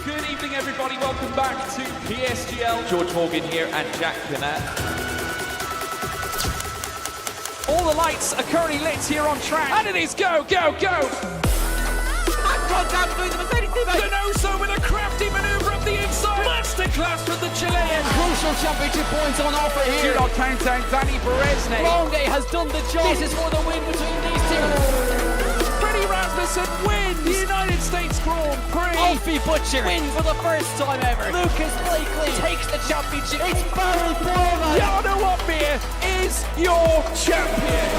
Good evening, everybody. Welcome back to PSGL. George Morgan here and Jack Burnett. All the lights are currently lit here on track. And it is go, go, go! Contact through the Mercedes teammate. Denoso with a crafty maneuver up the inside. Masterclass from the Chilean. Crucial championship points on offer here. Do not count down Danny Berezne. Longe has done the job. This is for the win between these two. Freddie Rasmussen wins the United States Grand Prix. Alfie Butcher wins for the first time ever. Lucas Blakely takes the championship. It's Barry Foreman. Jarno Opmeer is your champion.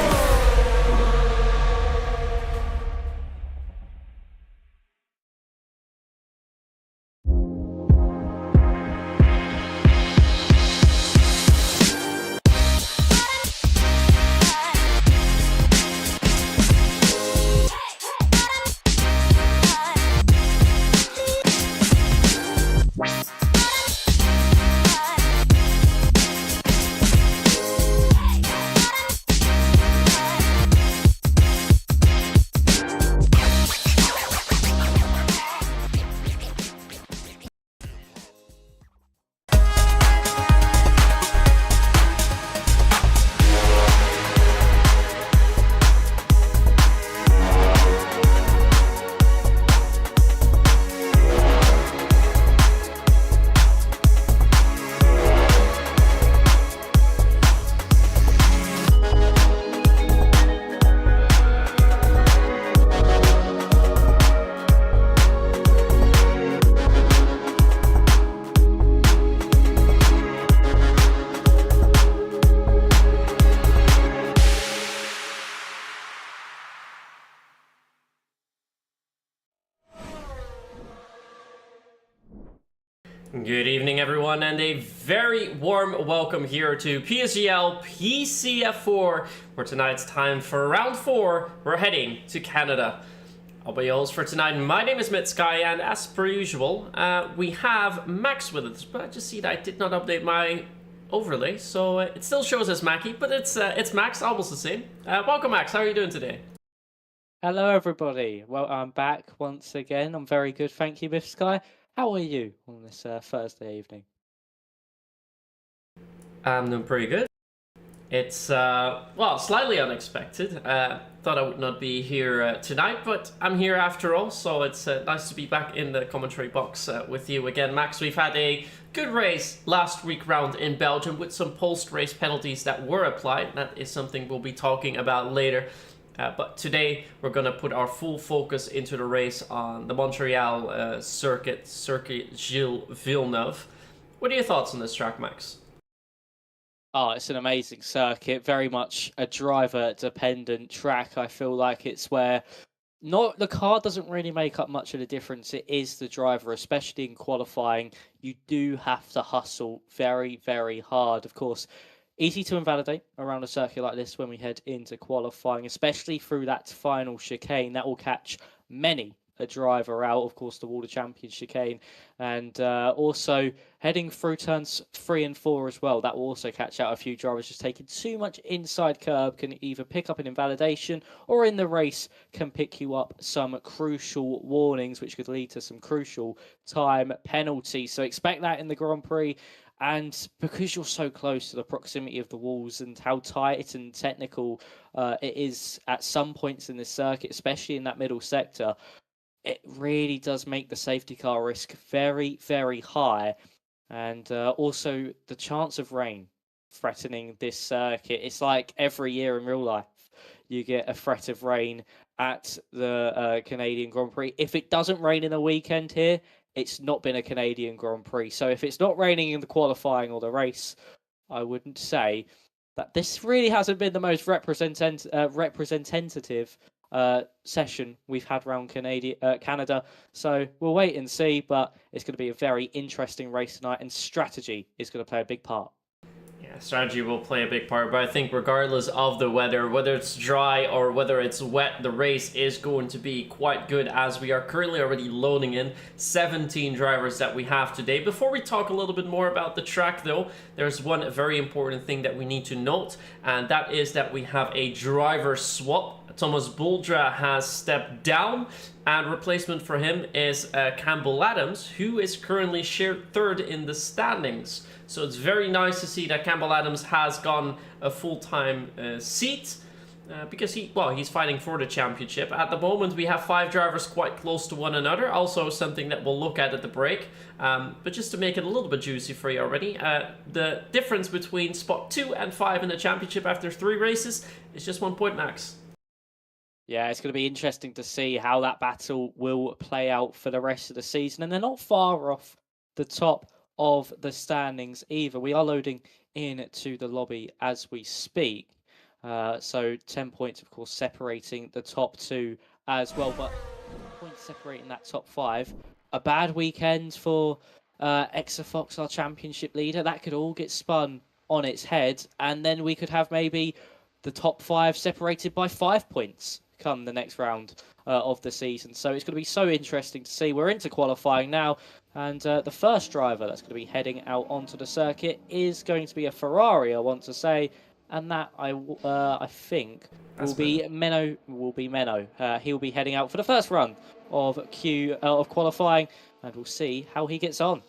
Good evening, everyone, and a very warm welcome here to PSGL PCF4, where tonight's time for round 4. We're heading to Canada. I'll be your host for tonight. My name is Mitsky, and as per usual, we have Max with us. But I just see that I did not update my overlay, so it still shows as Mackie, but it's Max, almost the same. Welcome, Max. How are you doing today? Hello, everybody. Well, I'm back once again. I'm very good, thank you, Mitsky. How are you on this Thursday evening? I'm doing pretty good. It's, well, slightly unexpected. Thought I would not be here tonight, but I'm here after all, so it's nice to be back in the commentary box with you again, Max. We've had a good race last week round in Belgium with some post-race penalties that were applied. That is something we'll be talking about later. But today we're going to put our full focus into the race on the Montreal circuit Gilles Villeneuve. What are your thoughts on this track, Max? Oh, it's an amazing circuit, very much a driver-dependent track. I feel like it's where the car doesn't really make up much of the difference. It is the driver, especially in qualifying. You do have to hustle very, very hard. Of course, easy to invalidate around a circuit like this when we head into qualifying, especially through that final chicane. That will catch many a driver out, of course, the World Champions chicane. And also heading through turns 3 and 4 as well. That will also catch out a few drivers just taking too much inside curb, can either pick up an invalidation or in the race can pick you up some crucial warnings, which could lead to some crucial time penalties. So expect that in the Grand Prix. And because you're so close to the proximity of the walls and how tight and technical it is at some points in this circuit, especially in that middle sector, it really does make the safety car risk very, very high. And also the chance of rain threatening this circuit. It's like every year in real life, you get a threat of rain at the Canadian Grand Prix. If it doesn't rain in a weekend here, it's not been a Canadian Grand Prix. So if it's not raining in the qualifying or the race, I wouldn't say that this really hasn't been the most representative session we've had around Canada. So we'll wait and see, but it's going to be a very interesting race tonight, and strategy is going to play a big part. Yeah, strategy will play a big part, but I think regardless of the weather, whether it's dry or whether it's wet, the race is going to be quite good, as we are currently already loading in 17 drivers that we have today. Before we talk a little bit more about the track though, there's one very important thing that we need to note, and that is that we have a driver swap Thomas Buldra has stepped down, and replacement for him is Campbell Adams, who is currently shared third in the standings. So it's very nice to see that Campbell Adams has gotten a full-time seat. Because he's fighting for the championship. At the moment, we have 5 drivers quite close to one another. Also something that we'll look at the break. But just to make it a little bit juicy for you already, the difference between spot 2 and 5 in the championship after 3 races is just 1 point max. Yeah, it's going to be interesting to see how that battle will play out for the rest of the season. And they're not far off the top of the standings either. We are loading into the lobby as we speak. So 10 points, of course, separating the top 2 as well, but points separating that top 5. A bad weekend for Exafox, our championship leader. That could all get spun on its head, and then we could have maybe the top 5 separated by 5 points come the next round of the season. So it's going to be so interesting to see. We're into qualifying now, and the first driver that's going to be heading out onto the circuit is going to be a Ferrari, I want to say. And that I think will be Menno. He'll be heading out for the first run of qualifying, and we'll see how he gets on.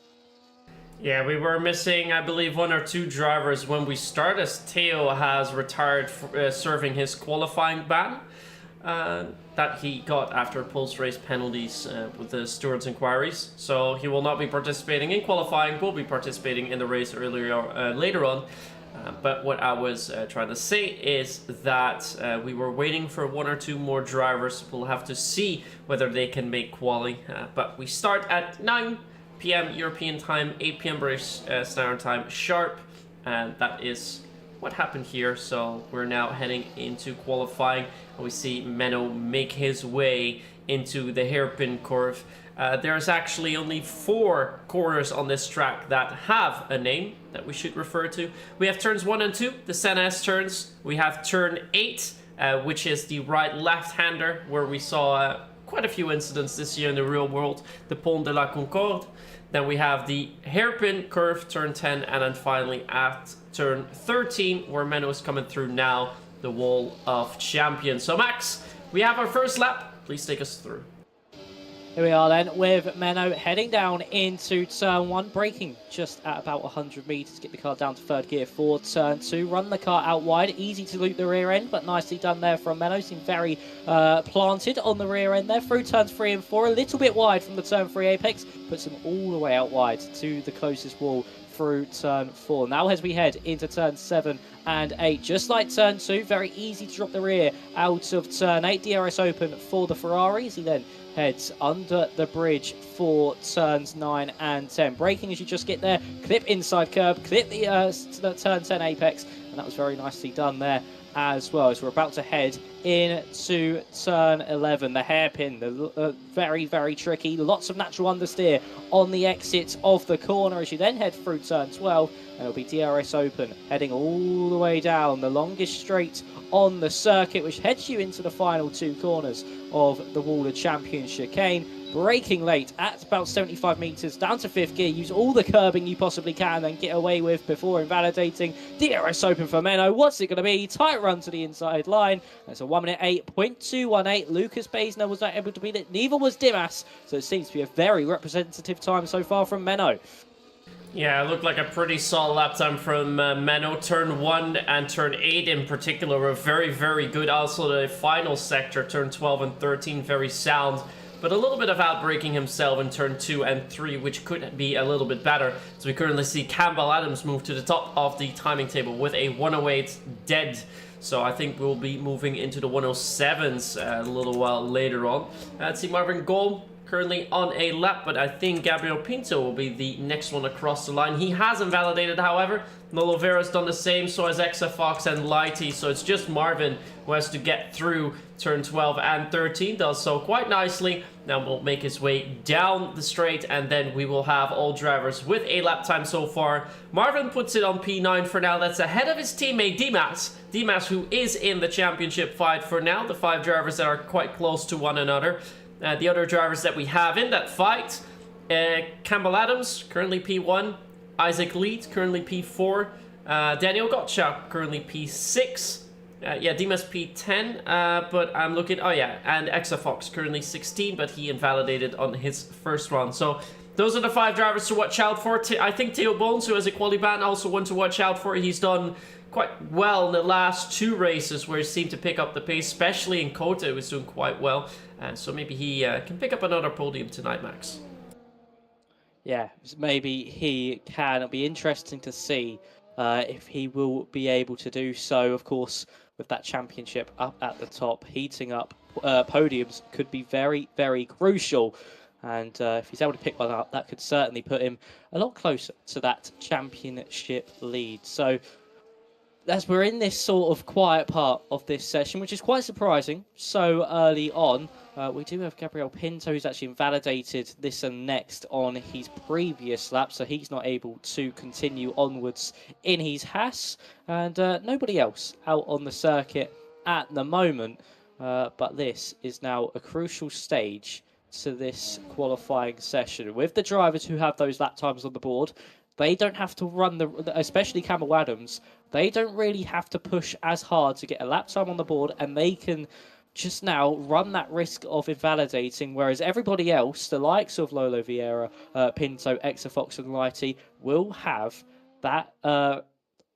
Yeah, we were missing, I believe, 1 or 2 drivers when we start, as Theo has retired serving his qualifying ban that he got after post-race penalties with the stewards' inquiries. So he will not be participating in qualifying, will be participating in the race later on. But what I was trying to say is that we were waiting for 1 or 2 more drivers. We'll have to see whether they can make quali. But we start at 9 p.m. European time, 8 p.m. British Standard Time sharp. And that is what happened here. So we're now heading into qualifying. And we see Menno make his way into the hairpin curve. There's actually only 4 corners on this track that have a name that we should refer to. We have turns 1 and 2, the Senna S turns. We have turn 8, which is the right left-hander, where we saw quite a few incidents this year in the real world, the Pont de la Concorde. Then we have the hairpin curve, turn 10, and then finally at turn 13, where Menno is coming through now, the Wall of Champions. So Max, we have our first lap. Please take us through. Here we are then with Menno heading down into turn 1, braking just at about 100 metres, get the car down to 3rd gear for turn 2, run the car out wide, easy to loop the rear end, but nicely done there from Menno, seemed very planted on the rear end there, through turns 3 and 4, a little bit wide from the turn 3 apex, puts him all the way out wide to the closest wall through turn 4. Now as we head into turn 7 and 8, just like turn 2, very easy to drop the rear out of turn 8, DRS open for the Ferrari as he then heads under the bridge for turns 9 and 10. Braking as you just get there, clip inside curb, clip the turn 10 apex, and that was very nicely done there as well. As we're about to head into turn 11, the hairpin, very, very tricky, lots of natural understeer on the exit of the corner as you then head through turn 12, and it'll be DRS open, heading all the way down the longest straight on the circuit, which heads you into the final 2 corners of the Wall of Champions chicane. Braking late at about 75 metres, down to 5th gear, use all the curbing you possibly can and get away with before invalidating. DRS open for Menno, what's it going to be? Tight run to the inside line. That's a 1:08.218. Lucas Baisner was not able to beat it, neither was Dimas, so it seems to be a very representative time so far from Menno. Yeah, it looked like a pretty solid lap time from Menno. Turn 1 and turn 8 in particular were very, very good. Also the final sector, turn 12 and 13, very sound. But a little bit of outbraking himself in turn 2 and 3, which could be a little bit better. So we currently see Campbell Adams move to the top of the timing table with a 1:08 dead. So I think we'll be moving into the 1:07s a little while later on. Let's see Marvin Gold currently on a lap, but I think Gabriel Pinto will be the next one across the line. He has invalidated, however. Nolo Vera's done the same, so has Exafox and Lighty, so it's just Marvin who has to get through turn 12 and 13, does so quite nicely. Now we'll make his way down the straight, and then we will have all drivers with a lap time so far. Marvin puts it on P9 for now. That's ahead of his teammate Dimas. Dimas, who is in the championship fight for now. The 5 drivers that are quite close to one another. The other drivers that we have in that fight, Campbell Adams, currently P1. Isaac Leeds, currently P4. Daniel Gottschalk, currently P6. Yeah, Dimas P10, but I'm looking... Oh, yeah, and Exafox currently 16, but he invalidated on his first run. So those are the 5 drivers to watch out for. I think Theo Bones, who has a quali ban, also one to watch out for. He's done quite well in the last 2 races where he seemed to pick up the pace, especially in Kota. He was doing quite well. So maybe he can pick up another podium tonight, Max. Yeah, maybe he can. It'll be interesting to see if he will be able to do so. Of course, with that championship up at the top, heating up podiums could be very, very crucial. And if he's able to pick one up, that could certainly put him a lot closer to that championship lead. So as we're in this sort of quiet part of this session, which is quite surprising so early on, we do have Gabriel Pinto, who's actually invalidated this and next on his previous lap, so he's not able to continue onwards in his Haas, and nobody else out on the circuit at the moment. But this is now a crucial stage to this qualifying session. With the drivers who have those lap times on the board, they don't have to run especially Campbell Adams, they don't really have to push as hard to get a lap time on the board, and they can just now run that risk of invalidating, whereas everybody else, the likes of Lolo Vieira, Pinto, Exafox and Lighty, will have that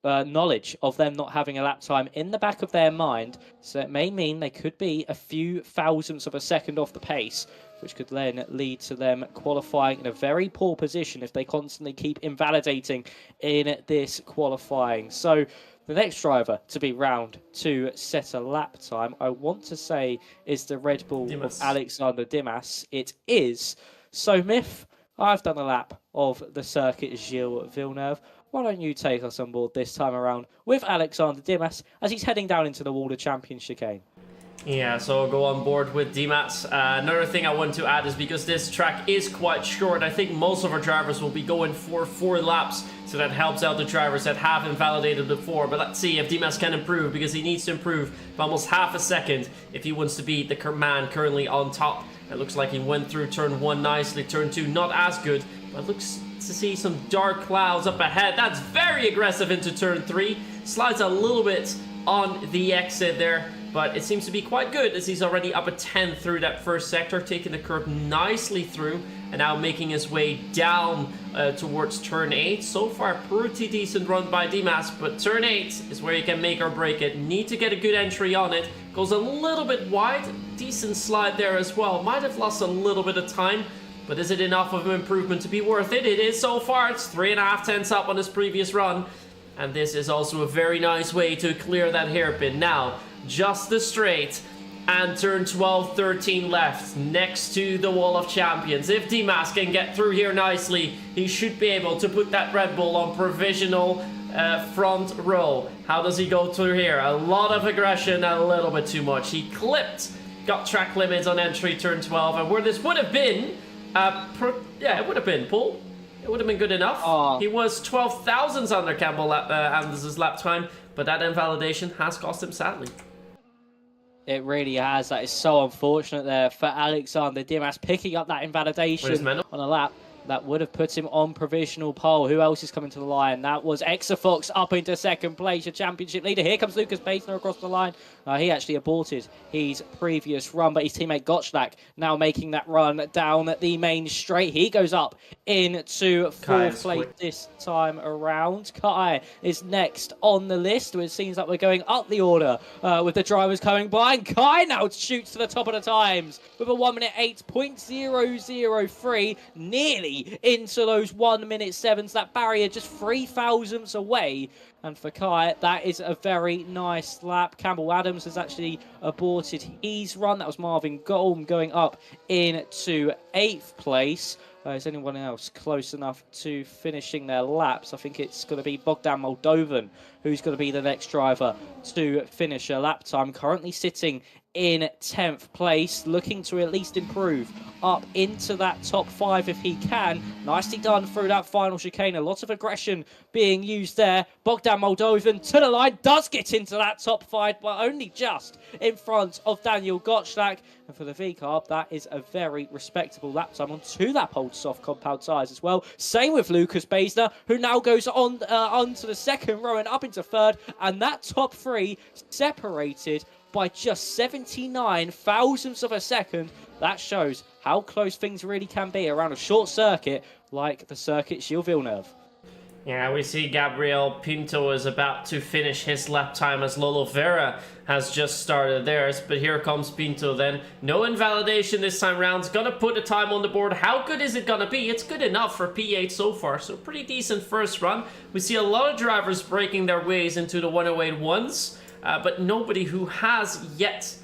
knowledge of them not having a lap time in the back of their mind. So it may mean they could be a few thousandths of a second off the pace, which could then lead to them qualifying in a very poor position if they constantly keep invalidating in this qualifying. So the next driver to be round to set a lap time, I want to say, is the Red Bull Dimas. of Alexander Dimas. It is. So, Myth, I've done a lap of the circuit Gilles Villeneuve. Why don't you take us on board this time around with Alexander Dimas as he's heading down into the Wall of Champion chicane? Yeah, so I'll go on board with Dimas. Another thing I want to add is because this track is quite short, I think most of our drivers will be going for 4 laps, so that helps out the drivers that have invalidated before. But let's see if Dimas can improve, because he needs to improve by almost half a second if he wants to be the man currently on top. It looks like he went through turn 1 nicely, turn 2 not as good, but looks to see some dark clouds up ahead. That's very aggressive into turn 3, slides a little bit on the exit there, but it seems to be quite good as he's already up a 10 through that first sector, taking the curve nicely through, and now making his way down towards turn 8. So far, pretty decent run by Dimas, but turn 8 is where you can make or break it. Need to get a good entry on it. Goes a little bit wide, decent slide there as well. Might have lost a little bit of time, but is it enough of an improvement to be worth it? It is so far. It's 3.5 tenths up on his previous run, and this is also a very nice way to clear that hairpin. Now, just the straight, and turn 12, 13 left, next to the Wall of Champions. If Dimas can get through here nicely, he should be able to put that Red Bull on provisional front row. How does he go through here? A lot of aggression, a little bit too much. He clipped, got track limits on entry turn 12, and where this would have been, yeah, it would have been, Paul. It would have been good enough. He was 12 thousandths under Campbell Anders's lap time, but that invalidation has cost him sadly. It really has. That is so unfortunate there for Alexander Dimas, picking up that invalidation on a lap that would have put him on provisional pole. Who else is coming to the line? That was Exafox up into second place, your championship leader. Here comes Lucas Bassner across the line. He actually aborted his previous run, but his teammate Gottschalk now making that run down the main straight. He goes up into 4th place this time around. Kai is next on the list. It seems like we're going up the order with the drivers coming by. And Kai now shoots to the top of the times with a 1 minute 8.003, nearly into those 1 minute 7s. That barrier just 3 thousandths away. And for Kai, that is a very nice lap. Campbell Adams has actually aborted his run. That was Marvin Golm going up into 8th place. Is anyone else close enough to finishing their laps? I think it's going to be Bogdan Moldovan, who's going to be the next driver to finish a lap time. Currently sitting in 10th place, looking to at least improve up into that top 5 if he can. Nicely done through that final chicane. A lot of aggression being used there. Bogdan Moldovan to the line, does get into that top 5, but only just in front of Daniel Gottschalk. And for the V-Carb, that is a very respectable lap time on 2 lap old soft compound tyres as well. Same with Lucas Bassner, who now goes on onto the second row and up into into third, and that top three separated by just 79 thousandths of a second. That shows how close things really can be around a short circuit like the circuit Gilles Villeneuve. Yeah, we see Gabriel Pinto is about to finish his lap time as Lolo Vera has just started theirs. But here comes Pinto then. No invalidation this time round. Gonna put a time on the board. How good is it gonna be? It's good enough for P8 so far. So pretty decent first run. We see a lot of drivers breaking their ways into the 108 ones. But nobody who has yet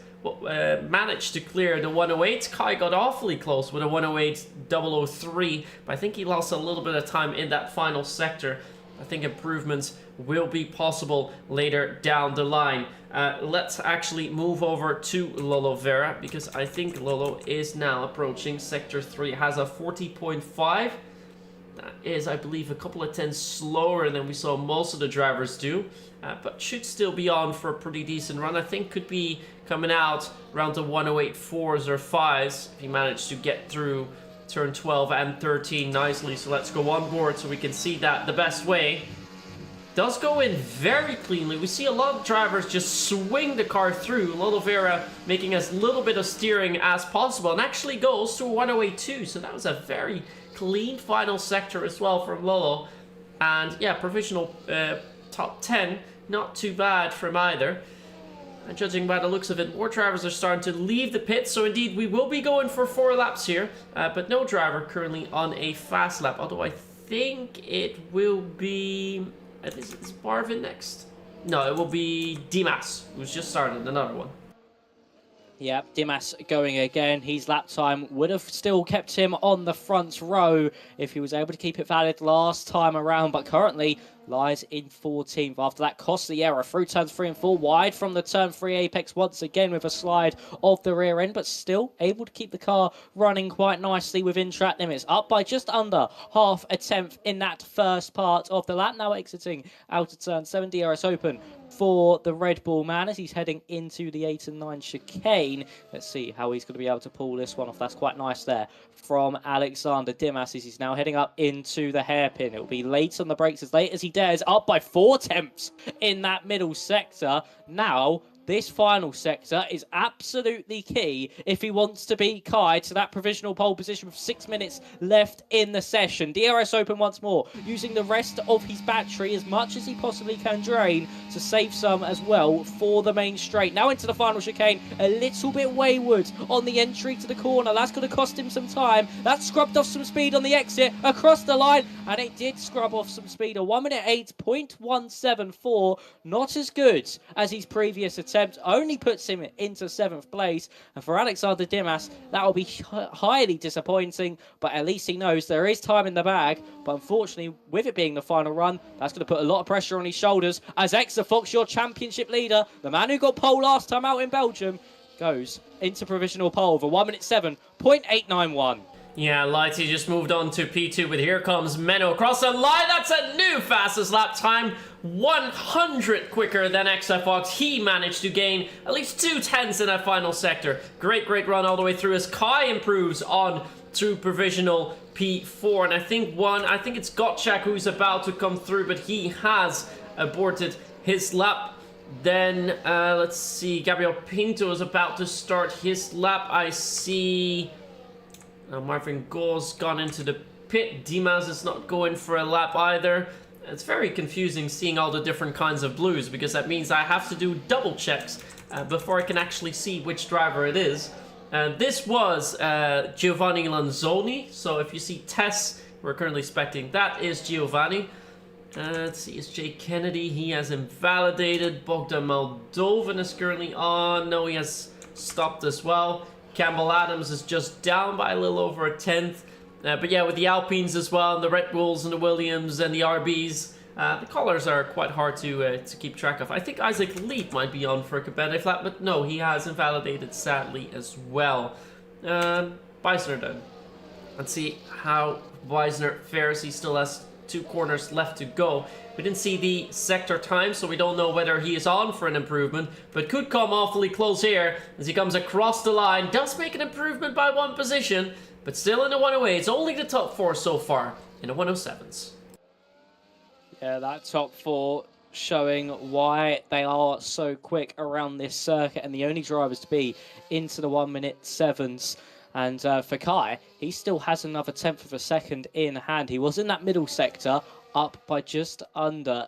managed to clear the 108. Kai got awfully close with a 108.003, but I think he lost a little bit of time in that final sector. I think improvements will be possible later down the line. Let's actually move over to Lolo Vera, because I think Lolo is now approaching sector 3. Has a 40.5. That is, I believe, a couple of tenths slower than we saw most of the drivers do, but should still be on for a pretty decent run. I think could be coming out around the 108.4s or 5s if he managed to get through turn 12 and 13 nicely. So let's go on board so we can see that the best way. Does go in very cleanly. We see a lot of drivers just swing the car through. Lolo Vera making as little bit of steering as possible, and actually goes to a 108.2. So that was a very clean final sector as well from Lolo. And yeah, provisional top 10, not too bad from either. And judging by the looks of it, more drivers are starting to leave the pit, so indeed we will be going for 4 laps here, but no driver currently on a fast lap, although I think it will be... is Barvin next? No, it will be Dimas, who's just started another one. Yeah, Dimas going again. His lap time would have still kept him on the front row if he was able to keep it valid last time around, but currently lies in 14th after that costly error through turns 3 and 4, wide from the turn 3 apex once again with a slide of the rear end, but still able to keep the car running quite nicely within track limits. Up by just under half a tenth in that first part of the lap. Now exiting out of turn 7, DRS open for the Red Bull man as he's heading into the 8 and 9 chicane. Let's see how he's going to be able to pull this one off. That's quite nice there from Alexander Dimas as he's now heading up into the hairpin. It will be late on the brakes, as late as he dares, up by 4 tenths in that middle sector. Now this final sector is absolutely key if he wants to beat Kai to that provisional pole position with 6 minutes left in the session. DRS open once more, using the rest of his battery as much as he possibly can drain to save some as well for the main straight. Now into the final chicane, a little bit wayward on the entry to the corner. That's going to cost him some time. That scrubbed off some speed on the exit across the line, and it did scrub off some speed. A 1:08.174, not as good as his previous attempt. Only puts him into 7th place, and for Alexander Dimas that will be highly disappointing, but at least he knows there is time in the bag. But unfortunately, with it being the final run, that's going to put a lot of pressure on his shoulders as Exafox, your championship leader, the man who got pole last time out in Belgium, goes into provisional pole for 1:07.891. Yeah, Lighty just moved on to P2, but here comes Menno across the line. That's a new fastest lap time. 100 quicker than XFox. He managed to gain at least 2 tenths in that final sector. Great run all the way through as Kai improves on to provisional P4. And I think it's Gottschalk who's about to come through, but he has aborted his lap. Then, let's see, Gabriel Pinto is about to start his lap. I see... Marvin Gore's gone into the pit. Dimas is not going for a lap either. It's very confusing seeing all the different kinds of blues, because that means I have to do double checks before I can actually see which driver it is. This was Giovanni Lanzoni, so if you see Tess, we're currently expecting that is Giovanni. Let's see, is Jay Kennedy? He has invalidated. Bogdan Moldovan is currently on. No, he has stopped as well. Campbell Adams is just down by a little over a tenth. But yeah, with the Alpines as well, and the Red Bulls and the Williams and the RBs, the colors are quite hard to keep track of. I think Isaac Leap might be on for a competitive lap, but no, he has invalidated sadly as well. Weisner then. Let's see how Weisner fares. He still has 2 corners left to go. We didn't see the sector time, so we don't know whether he is on for an improvement, but could come awfully close here as he comes across the line. Does make an improvement by 1 position, but still in the 108. It's only the top 4 so far in the 107s. Yeah, that top 4 showing why they are so quick around this circuit and the only drivers to be into the 1 minute 7s. And for Kai, he still has another 1/10 of a second in hand. He was in that middle sector, up by just under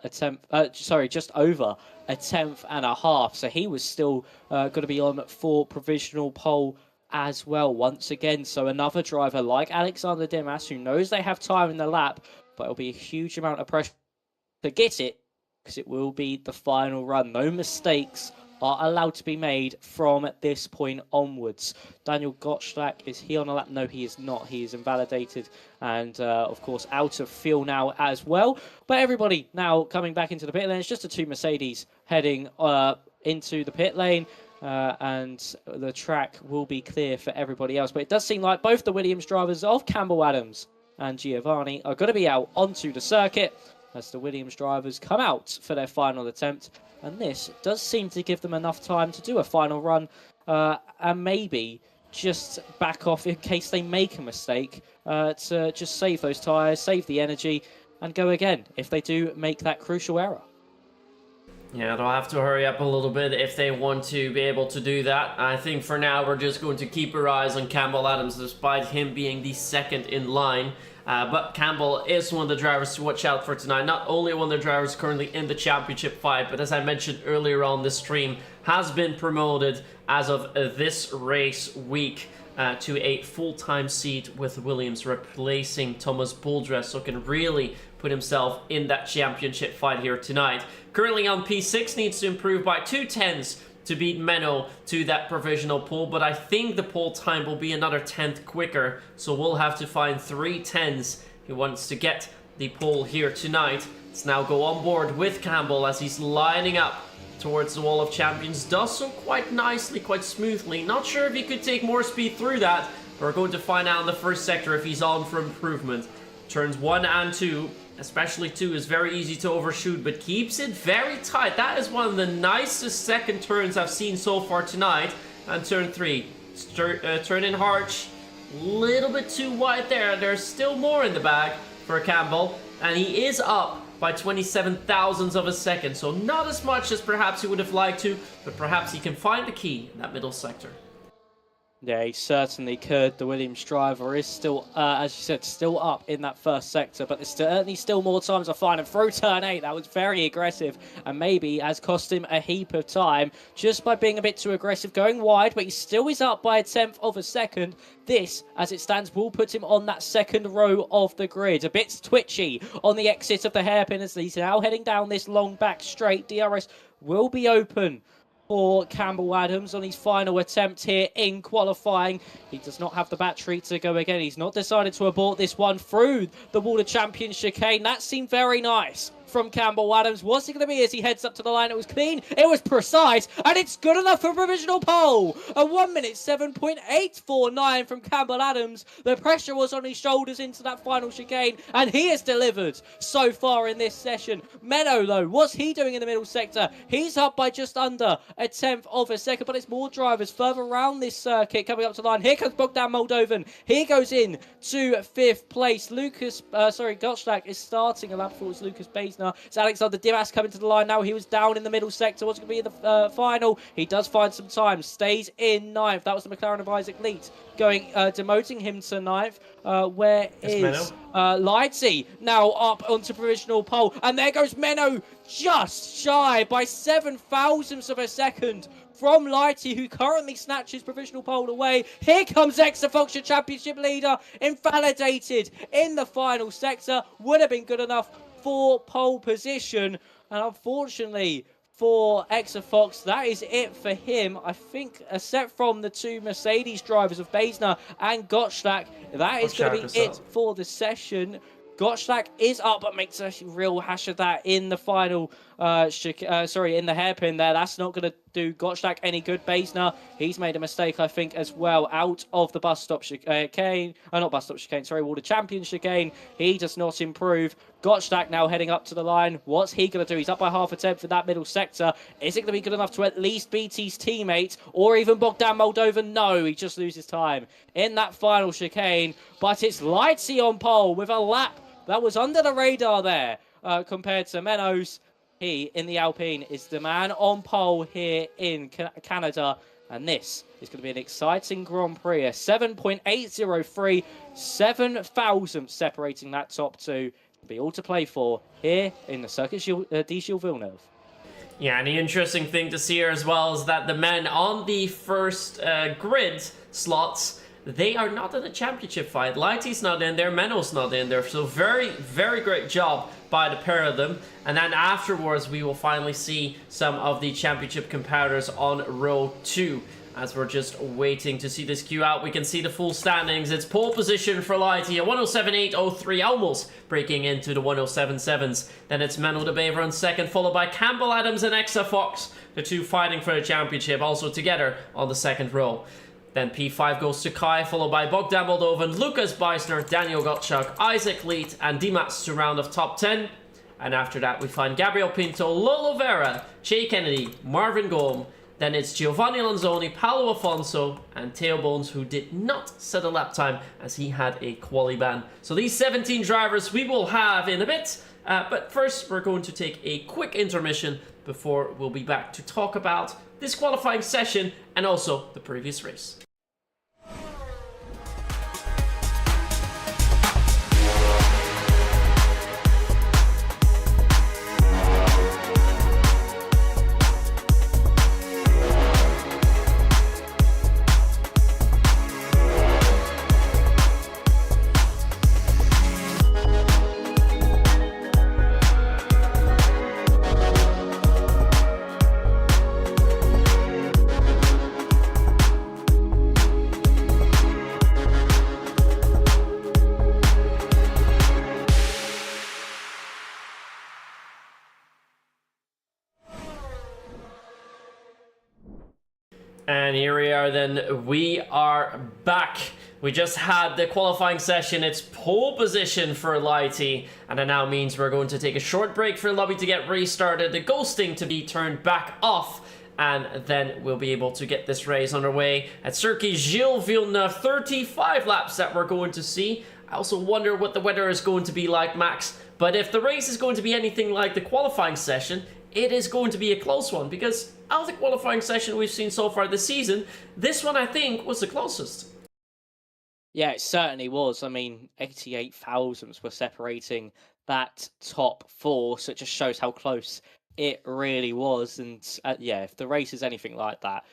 just over a 1/10 and a half. So he was still going to be on for provisional pole as well once again. So another driver like Alexander Dimas, who knows they have time in the lap, but it'll be a huge amount of pressure to get it, because it will be the final run. No mistakes are allowed to be made from this point onwards. Daniel Gottschalk, is he on a lap? No, he is not. He is invalidated and, of course, out of fuel now as well. But everybody now coming back into the pit lane. It's just the two Mercedes heading into the pit lane. And the track will be clear for everybody else. But it does seem like both the Williams drivers of Campbell Adams and Giovanni are going to be out onto the circuit as the Williams drivers come out for their final attempt. And this does seem to give them enough time to do a final run and maybe just back off in case they make a mistake to just save those tyres, save the energy, and go again if they do make that crucial error. Yeah, they'll have to hurry up a little bit if they want to be able to do that. I think for now we're just going to keep our eyes on Campbell Adams, despite him being the second in line. But Campbell is one of the drivers to watch out for tonight. Not only one of the drivers currently in the championship fight, but as I mentioned earlier on this stream, has been promoted as of this race week to a full-time seat with Williams, replacing Thomas Bouldress, so can really put himself in that championship fight here tonight. Currently on P6, needs to improve by 2/10 to beat Menno to that provisional pole, but I think the pole time will be another 10th quicker, so we'll have to find 3/10s. He wants to get the pole here tonight. Let's now go on board with Campbell as he's lining up towards the wall of champions. Does so quite nicely, quite smoothly. Not sure if he could take more speed through that. We're going to find out in the first sector if he's on for improvement. Turns 1 and 2, especially 2, is very easy to overshoot, but keeps it very tight. That is one of the nicest second turns I've seen so far tonight. And turn 3, turn in harsh, little bit too wide there. There's still more in the bag for Campbell, and he is up by 27 thousandths of a second, so not as much as perhaps he would have liked to, but perhaps he can find the key in that middle sector. Yeah, he certainly could. The Williams driver is still, as you said, still up in that first sector, but there's certainly still more time to find. And through turn 8, that was very aggressive and maybe has cost him a heap of time just by being a bit too aggressive, going wide, but he still is up by a 1/10 of a second. This, as it stands, will put him on that second row of the grid. A bit twitchy on the exit of the hairpin as he's now heading down this long back straight. DRS will be open for Campbell Adams on his final attempt here in qualifying. He does not have the battery to go again. He's not decided to abort this one through the Water Champion chicane. That seemed very nice from Campbell Adams. What's it going to be as he heads up to the line? It was clean, it was precise, and it's good enough for provisional pole. A 1 minute 7.849 from Campbell Adams. The pressure was on his shoulders into that final chicane, and he has delivered so far in this session. Menno, though, what's he doing in the middle sector? He's up by just under a 1/10 of a second, but it's more drivers further around this circuit coming up to the line. Here comes Bogdan Moldovan. He goes in to 5th place. Gottschalk is starting a lap for Lucas Baisner. It's Alexander Dimas coming to the line now. He was down in the middle sector. What's going to be in the final? He does find some time. Stays in 9th. That was the McLaren of Isaac Leet going, demoting him to 9th. Where is Lightsey now up onto provisional pole? And there goes Menno, just shy by 7 thousandths of a second from Lighty, who currently snatches provisional pole away. Here comes Exafox, championship leader, invalidated in the final sector. Would have been good enough for pole position, and unfortunately for Exafox, that is it for him. I think, except from the two Mercedes drivers of Baisner and Gottschalk, that is going to be it for the session. Gottschalk is up, but makes a real hash of that in the final, in the hairpin there. That's not going to do Gottschalk any good. Baisner, he's made a mistake, I think, as well, out of the bus stop chicane. Not bus stop chicane, sorry, Water Champion chicane. He does not improve. Gottschalk now heading up to the line. What's he going to do? He's up by half a 1/10 for that middle sector. Is it going to be good enough to at least beat his teammate or even Bogdan Moldovan? No, he just loses time in that final chicane. But it's Lightsey on pole with a lap that was under the radar there compared to Menno's. He, in the Alpine, is the man on pole here in Canada. And this is going to be an exciting Grand Prix. A 7.803, 7,000 separating that top two. Be all to play for here in the Circuit de Gilles Villeneuve. Yeah, and the interesting thing to see here as well is that the men on the first grid slots, they are not in the championship fight. Lighty's not in there, Menno's not in there. So very, very great job by the pair of them. And then afterwards, we will finally see some of the championship competitors on row 2. As we're just waiting to see this queue out, we can see the full standings. It's pole position for Lighty, a 107.803, almost breaking into the 107.7s. Then it's Menno de Bever in second, followed by Campbell Adams and Exa Fox, the two fighting for the championship, also together on the second row. Then P5 goes to Kai, followed by Bogdan Moldovan, Lucas Beisner, Daniel Gottschalk, Isaac Leet, and Dimas to round of top 10. And after that, we find Gabriel Pinto, Lolo Vera, Che Kennedy, Marvin Golm. Then it's Giovanni Lanzoni, Paolo Afonso, and Theo Bones, who did not set a lap time as he had a quali ban. So these 17 drivers we will have in a bit. But first, we're going to take a quick intermission before we'll be back to talk about this qualifying session and also the previous race. And here we are then, we are back. We just had the qualifying session, it's pole position for Lighty, and it now means we're going to take a short break for the lobby to get restarted, the ghosting to be turned back off, and then we'll be able to get this race underway at Circuit Gilles Villeneuve. 35 laps that we're going to see. I also wonder what the weather is going to be like, Max, but if the race is going to be anything like the qualifying session, it is going to be a close one, because out of the qualifying session we've seen so far this season, this one I think was the closest. Yeah, it certainly was. I mean, 88 thousandths were separating that top four, so it just shows how close it really was. And yeah, if the race is anything like that,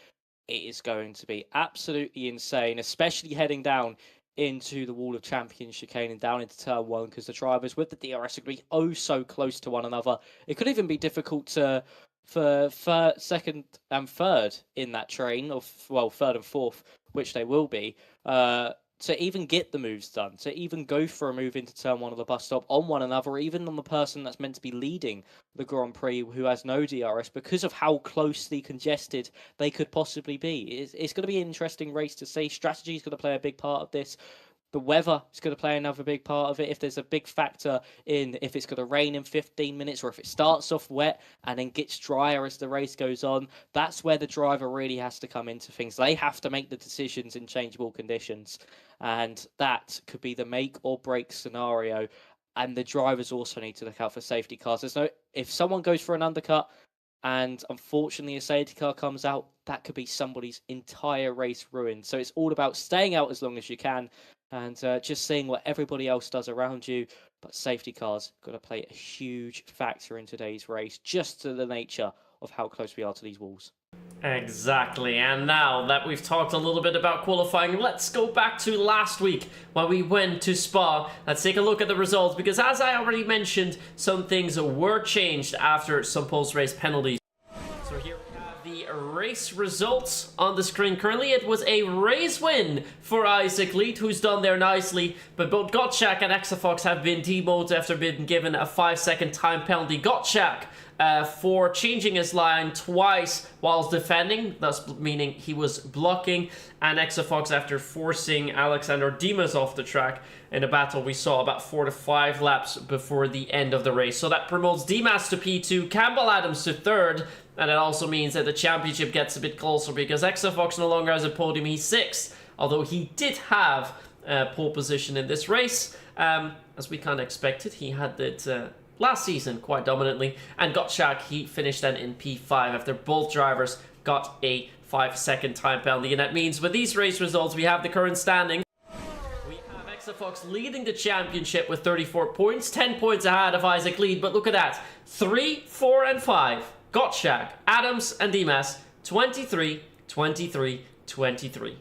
it is going to be absolutely insane, especially heading down into the Wall of Champions chicane and down into turn one, because the drivers with the DRS are going to be oh so close to one another. It could even be difficult for second and third in that train, or well, third and fourth, which they will be, to even get the moves done, to even go for a move into turn one of the bus stop on one another, or even on the person that's meant to be leading the Grand Prix who has no DRS, because of how closely congested they could possibly be. It's going to be an interesting race to see. Strategy is going to play a big part of this. The weather is going to play another big part of it. If there's a big factor in if it's going to rain in 15 minutes, or if it starts off wet and then gets drier as the race goes on, that's where the driver really has to come into things. They have to make the decisions in changeable conditions, and that could be the make or break scenario. And the drivers also need to look out for safety cars. If someone goes for an undercut and unfortunately a safety car comes out, that could be somebody's entire race ruined. So it's all about staying out as long as you can, and just seeing what everybody else does around you. But safety cars got to play a huge factor in today's race, just to the nature of how close we are to these walls. Exactly, and now that we've talked a little bit about qualifying, let's go back to last week when we went to Spa. Let's take a look at the results, because as I already mentioned, some things were changed after some post-race penalties. So here we have the race results on the screen. Currently it was a race win for Isaac Leet, who's done there nicely, but both Gottschalk and Exafox have been demoted after being given a 5-second time penalty. Gottschalk for changing his line twice whilst defending, thus meaning he was blocking, and Exafox after forcing Alexander Dimas off the track in a battle we saw about 4 to 5 laps before the end of the race. So that promotes Dimas to P2, Campbell Adams to 3rd, and it also means that the championship gets a bit closer, because Exafox no longer has a podium, he's 6th, although he did have pole position in this race. As we kind of expected, he had that last season quite dominantly. And Gottschalk, he finished then in P5 after both drivers got a 5-second time penalty. And that means with these race results, we have the current standing. We have Exafox leading the championship with 34 points, 10 points ahead of Isaac Lead. But look at that, 3, 4, and 5. Gottschalk, Adams, and Dimas, 23, 23, 23.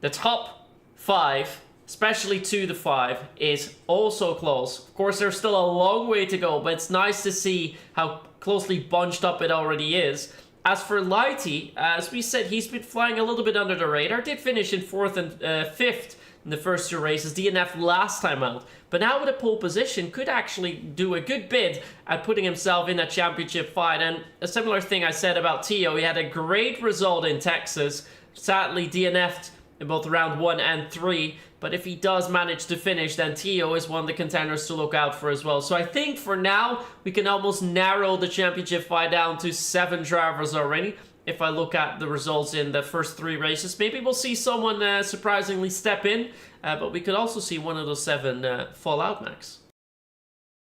The top 5, especially 2 to 5, is also close. Of course, there's still a long way to go, but it's nice to see how closely bunched up it already is. As for Lighty, as we said, he's been flying a little bit under the radar. Did finish in 4th and 5th in the first 2 races, DNF last time out. But now with a pole position, could actually do a good bid at putting himself in that championship fight. And a similar thing I said about Tio, he had a great result in Texas. Sadly DNF'd in both round 1 and 3. But if he does manage to finish, then Tio is one of the contenders to look out for as well. So I think for now, we can almost narrow the championship fight down to 7 drivers already. If I look at the results in the first 3 races, maybe we'll see someone surprisingly step in. But we could also see one of those 7 fall out, Max.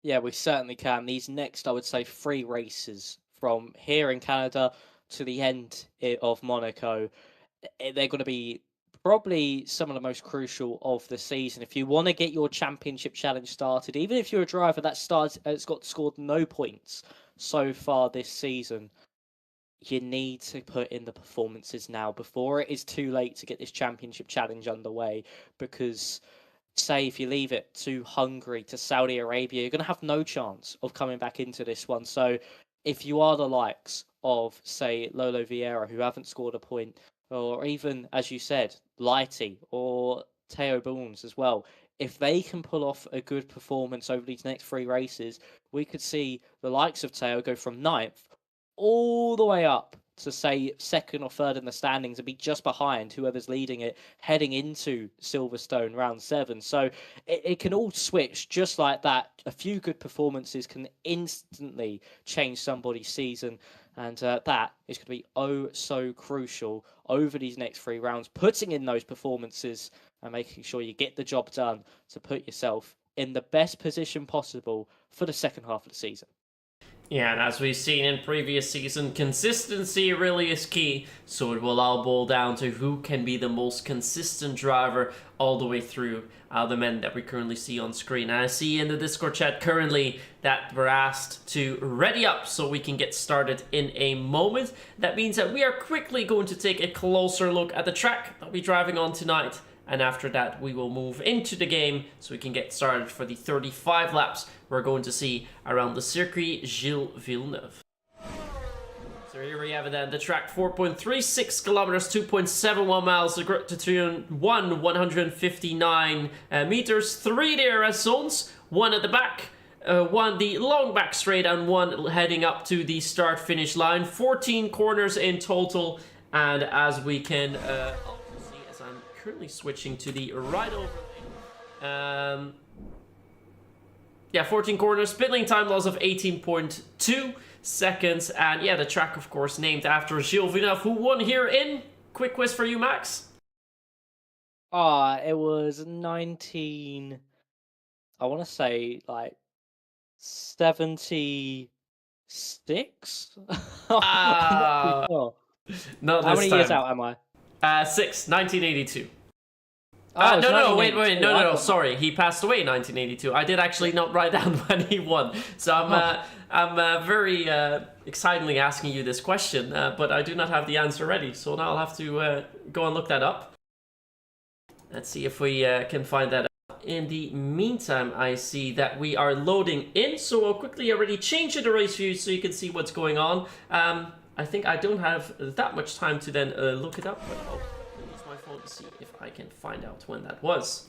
Yeah, we certainly can. These next, I would say, 3 races from here in Canada to the end of Monaco, they're going to be probably some of the most crucial of the season. If you want to get your championship challenge started, even if you're a driver that has got scored no points so far this season, you need to put in the performances now before it is too late to get this championship challenge underway. Because say if you leave it to Hungary, to Saudi Arabia, you're going to have no chance of coming back into this one. So if you are the likes of, say, Lolo Vieira, who haven't scored a point, or even, as you said, Lighty or Teo Bournes as well, if they can pull off a good performance over these next 3 races, we could see the likes of Teo go from 9th all the way up to, say, 2nd or 3rd in the standings and be just behind whoever's leading it heading into Silverstone round 7. So it can all switch just like that. A few good performances can instantly change somebody's season. And that is going to be oh so crucial over these next 3 rounds, putting in those performances and making sure you get the job done to put yourself in the best position possible for the second half of the season. Yeah, and as we've seen in previous season, consistency really is key. So it will all boil down to who can be the most consistent driver all the way through the men that we currently see on screen. And I see in the Discord chat currently that we're asked to ready up so we can get started in a moment. That means that we are quickly going to take a closer look at the track that we're driving on tonight. And after that, we will move into the game so we can get started for the 35 laps we're going to see around the Circuit Gilles Villeneuve. So here we have it then, the track, 4.36 kilometers, 2.71 miles to turn 159 meters, 3 DRS zones, 1 at the back, 1 the long back straight, and 1 heading up to the start-finish line. 14 corners in total, and as we can currently switching to the right overlane. Yeah, 14 corners, pit lane time loss of 18.2 seconds. And yeah, the track, of course, named after Gilles Villeneuve, who won here in, quick quiz for you, Max. It was 19, I want to say, like, 76? Not How many years out am I? 1982. Oh, no, wait, sorry. He passed away in 1982. I did actually not write down when he won. So I'm very excitedly asking you this question, but I do not have the answer ready. So now I'll have to go and look that up. Let's see if we can find that out. In the meantime, I see that we are loading in, so I'll quickly already change the race view so you can see what's going on. I think I don't have that much time to then look it up, but I'll use my phone to see if I can find out when that was.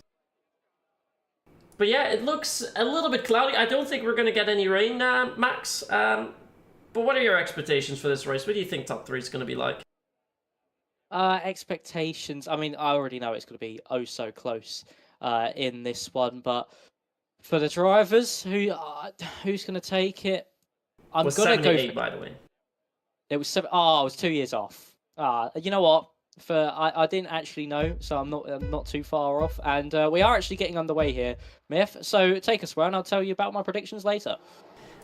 But yeah, it looks a little bit cloudy. I don't think we're going to get any rain, Max. But what are your expectations for this race? What do you think top 3 is going to be like? Expectations. I mean, I already know it's going to be oh so close in this one, but for the drivers, who's going to take it? I'm going to go for, by the way. It was 7. Oh, I was 2 years off. You know what? I didn't actually know, so I'm not too far off. And we are actually getting underway here, Myth. So take us around. I'll tell you about my predictions later.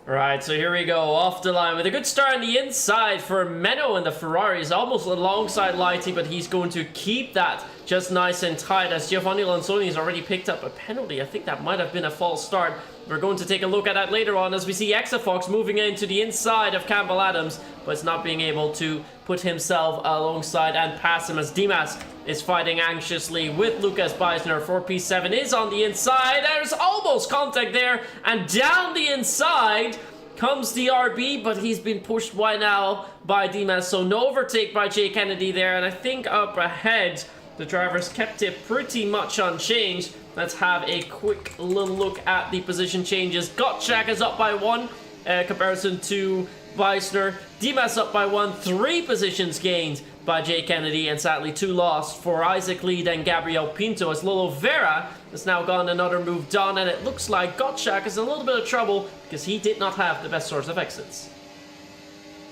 Right, so here we go, off the line with a good start on the inside for Menno, and the Ferrari is almost alongside Lighty, but he's going to keep that just nice and tight as Giovanni Lanzoni has already picked up a penalty. I think that might have been a false start. We're going to take a look at that later on as we see Exafox moving into the inside of Campbell Adams, but it's not being able to put himself alongside and pass him as Dimas is fighting anxiously with Lucas Beisner. 4P7 is on the inside. There's almost contact there, and down the inside comes the RB, but he's been pushed wide now by Dimas, so no overtake by Jay Kennedy there, and I think up ahead the drivers kept it pretty much unchanged. Let's have a quick little look at the position changes. Gottschalk is up by 1 comparison to Beisner. Dimas up by 1, 3 positions gained by Jay Kennedy, and sadly 2 lost for Isaac Lead and Gabriel Pinto, as Lolo Vera has now gone another move down, and it looks like Gottschalk is in a little bit of trouble because he did not have the best source of exits.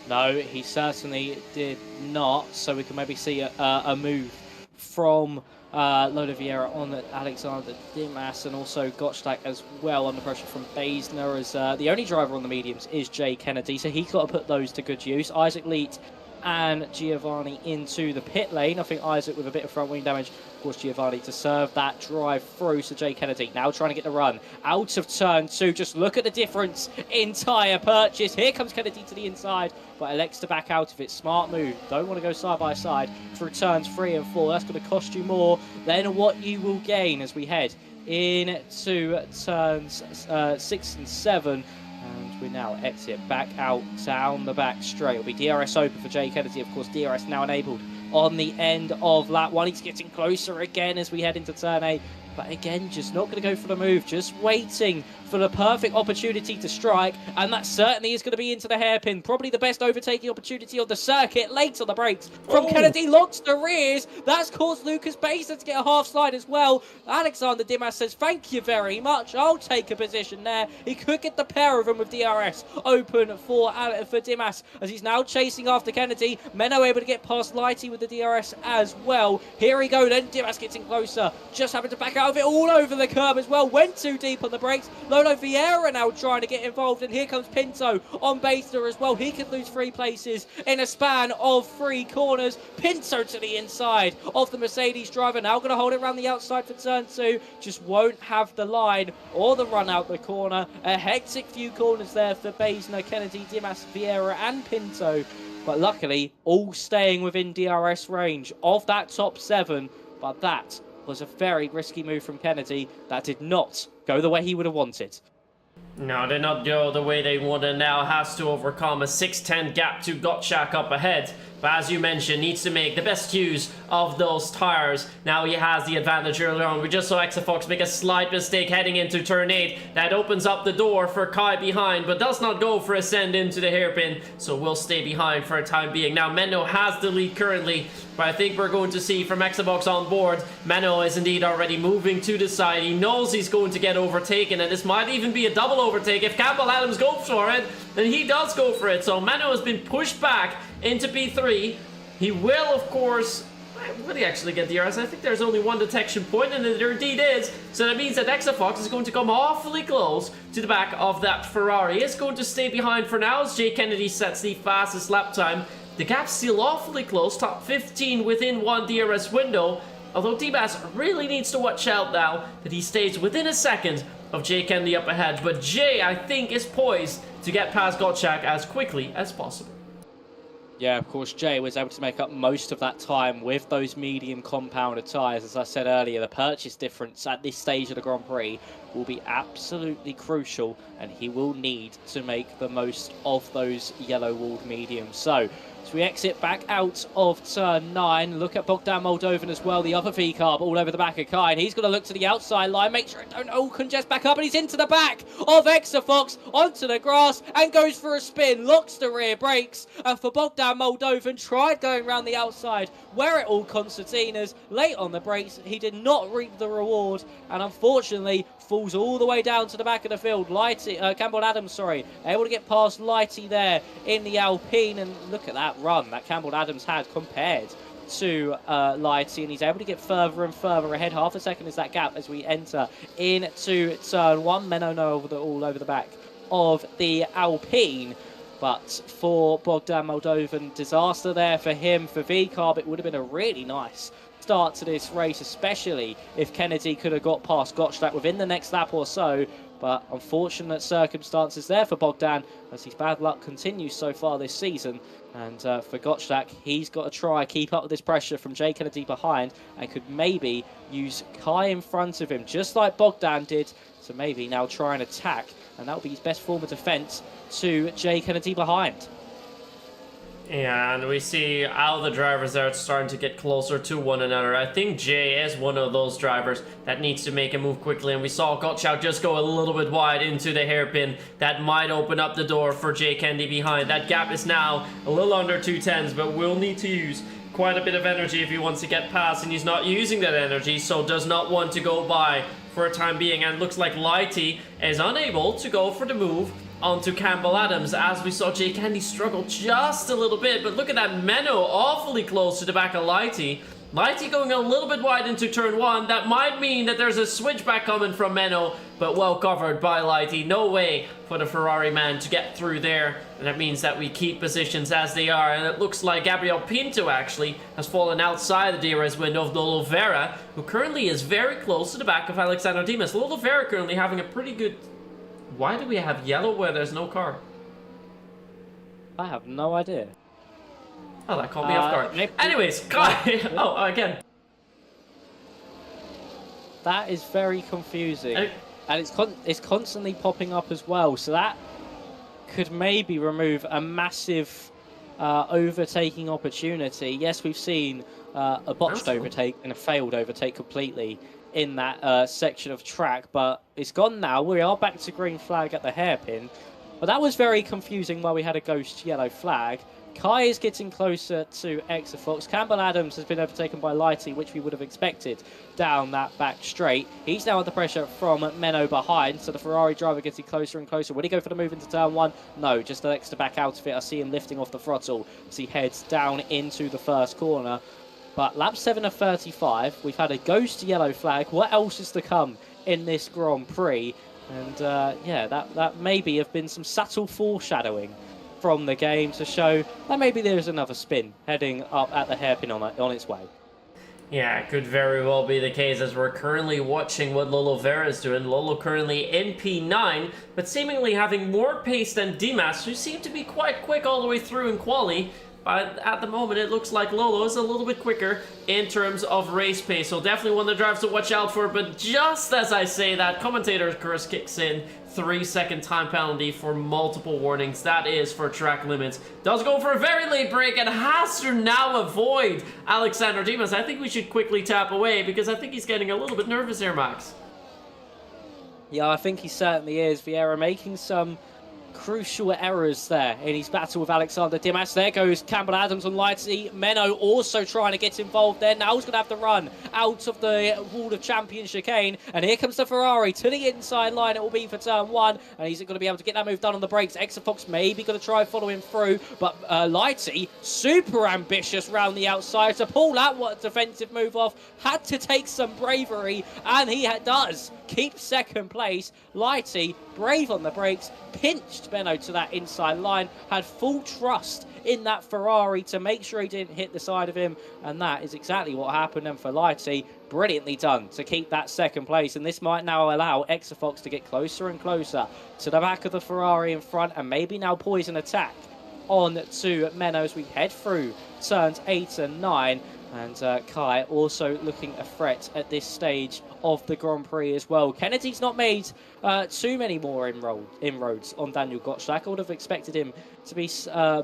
No, he certainly did not, so we can maybe see a move from Lola Vieira on Alexander Dimas, and also Gottschalk as well under pressure from Beisner, as the only driver on the mediums is Jay Kennedy, so he's got to put those to good use. Isaac Leet and Giovanni into the pit lane. I think Isaac with a bit of front wing damage, of course Giovanni to serve that drive through. So Jay Kennedy now trying to get the run out of turn 2. Just look at the difference in tyre purchase. Here comes Kennedy to the inside, but elects to back out of it. Smart move. Don't want to go side by side through turns 3 and 4. That's going to cost you more than what you will gain as we head into turns 6 and 7. And we now exit back out down the back straight. It'll be DRS open for Jay Kennedy. Of course, DRS now enabled on the end of lap 1. He's getting closer again as we head into turn 8. But again, just not going to go for the move. Just waiting for the perfect opportunity to strike. And that certainly is going to be into the hairpin. Probably the best overtaking opportunity of the circuit. Late on the brakes from Kennedy. Locks the rears. That's caused Lucas Beisner to get a half slide as well. Alexander Dimas says, thank you very much. I'll take a position there. He could get the pair of them with DRS open for Dimas, as he's now chasing after Kennedy. Menno able to get past Lighty with the DRS as well. Here we go then. Dimas getting closer. Just having to back out of it all over the curb as well. Went too deep on the brakes. Lolo Vieira now trying to get involved, and here comes Pinto on Beisner as well. He could lose 3 places in a span of 3 corners. Pinto to the inside of the Mercedes driver, now going to hold it around the outside for turn 2. Just won't have the line or the run out the corner. A hectic few corners there for Beisner, Kennedy, Dimas, Vieira and Pinto, but luckily all staying within DRS range of that top 7. But that was a very risky move from Kennedy that did not go the way he would have wanted. No, did not go the way they wanted. Now has to overcome a 6:10 gap to Gottschalk up ahead. But as you mentioned, needs to make the best use of those tires. Now he has the advantage earlier on. We just saw Exafox make a slight mistake heading into turn 8. That opens up the door for Kai behind, but does not go for a send into the hairpin. So we'll stay behind for a time being. Now Menno has the lead currently, but I think we're going to see from Exafox on board, Menno is indeed already moving to the side. He knows he's going to get overtaken, and this might even be a double overtake. If Campbell Adams goes for it, then he does go for it. So Menno has been pushed back into P3. He will, of course, will he actually get DRS? I think there's only 1 detection point, and there indeed is. So that means that Exafox is going to come awfully close to the back of that Ferrari. Is going to stay behind for now as Jay Kennedy sets the fastest lap time. The gap's still awfully close, top 15 within 1 DRS window. Although Dimas really needs to watch out now that he stays within a second of Jay Kennedy up ahead. But Jay, I think, is poised to get past Gottschalk as quickly as possible. Yeah, of course, Jay was able to make up most of that time with those medium compounded tyres. As I said earlier, the purchase difference at this stage of the Grand Prix will be absolutely crucial, and he will need to make the most of those yellow-walled mediums. So, as we exit back out of turn 9, look at Bogdan Moldovan as well, the other V-carb all over the back of Kai, and he's going to look to the outside line, make sure it don't all congest back up, and he's into the back of Exafox, onto the grass, and goes for a spin, locks the rear brakes, and for Bogdan Moldovan, tried going around the outside, where it all concertinas, late on the brakes, he did not reap the reward, and unfortunately, falls all the way down to the back of the field. Campbell Adams, able to get past Lighty there in the Alpine, and look at that run that Campbell Adams had compared to Lighty, and he's able to get further and further ahead. Half a second is that gap as we enter into turn 1. Menno all over the back of the Alpine. But for Bogdan Moldovan, disaster there for him. For V-Carb, it would have been a really nice start to this race, especially if Kennedy could have got past Gottschalk within the next lap or so. But unfortunate circumstances there for Bogdan, as his bad luck continues so far this season. And for Gottschalk, he's got to try keep up with this pressure from Jay Kennedy behind, and could maybe use Kai in front of him, just like Bogdan did. So maybe now try and attack, and that will be his best form of defense to Jay Kennedy behind. Yeah, and we see how the drivers are starting to get closer to one another. I think Jay is one of those drivers that needs to make a move quickly, and we saw Gottschalk just go a little bit wide into the hairpin. That might open up the door for Jay Kennedy behind. That gap is now a little under 2/10s, but will need to use quite a bit of energy if he wants to get past, and he's not using that energy, so does not want to go by for a time being, and looks like Lighty is unable to go for the move onto Campbell Adams, as we saw Jay Kennedy struggle just a little bit. But look at that, Menno awfully close to the back of Lighty. Lighty going a little bit wide into turn one. That might mean that there's a switchback coming from Menno, but well covered by Lighty. No way for the Ferrari man to get through there, and that means that we keep positions as they are. And it looks like Gabriel Pinto actually has fallen outside the DRS window of Lolo Vera, who currently is very close to the back of Alexander Dimas. Lolo Vera currently having a pretty good... Why do we have yellow where there's no car? I have no idea. Oh, that caught me off guard. Anyways, Kai. Oh, again. That is very confusing. And it's constantly popping up as well. So that could maybe remove a massive overtaking opportunity. Yes, we've seen a botched overtake and a failed overtake completely in that section of track, but it's gone now. We are back to green flag at the hairpin, but that was very confusing while we had a ghost yellow flag. Kai is getting closer to Exafox. Campbell Adams has been overtaken by Lighty, which we would have expected down that back straight. He's now under pressure from Menno behind, so the Ferrari driver getting closer and closer. Would he go for the move into turn one? No, just elects to back out of it. I see him lifting off the throttle as he heads down into the first corner. But lap 7 of 35, we've had a ghost yellow flag. What else is to come in this Grand Prix? And yeah, that maybe have been some subtle foreshadowing from the game to show that maybe there's another spin heading up at the hairpin on its way. Yeah, it could very well be the case, as we're currently watching what Lolo Vera is doing. Lolo currently in P9, but seemingly having more pace than Dimas, who seem to be quite quick all the way through in quali. But at the moment, it looks like Lolo is a little bit quicker in terms of race pace. So definitely one of the drivers to watch out for. But just as I say that, commentator curse kicks in. 3-second time penalty for multiple warnings. That is for track limits. Does go for a very late break and has to now avoid Alexander Dimas. I think we should quickly tap away because I think he's getting a little bit nervous here, Max. Yeah, I think he certainly is. Vieira making some crucial errors there in his battle with Alexander Dimas. There goes Campbell Adams on Lighty. Menno also trying to get involved there. Now he's going to have to run out of the Wall of Champions chicane. And here comes the Ferrari to the inside line. It will be for turn one. And he's going to be able to get that move done on the brakes. Exafox maybe going to try following through. But Lighty, super ambitious round the outside to pull that defensive move off. Had to take some bravery. And he does keep second place. Lighty, brave on the brakes, pinched Menno to that inside line, had full trust in that Ferrari to make sure he didn't hit the side of him, and that is exactly what happened. And for Lighty, brilliantly done to keep that second place, and this might now allow Exafox to get closer and closer to the back of the Ferrari in front, and maybe now poise an attack on to Menno as we head through turns 8 and 9. And Kai also looking a threat at this stage of the Grand Prix as well. Kennedy's not made too many more inroads on Daniel Gottschalk. I would have expected him to be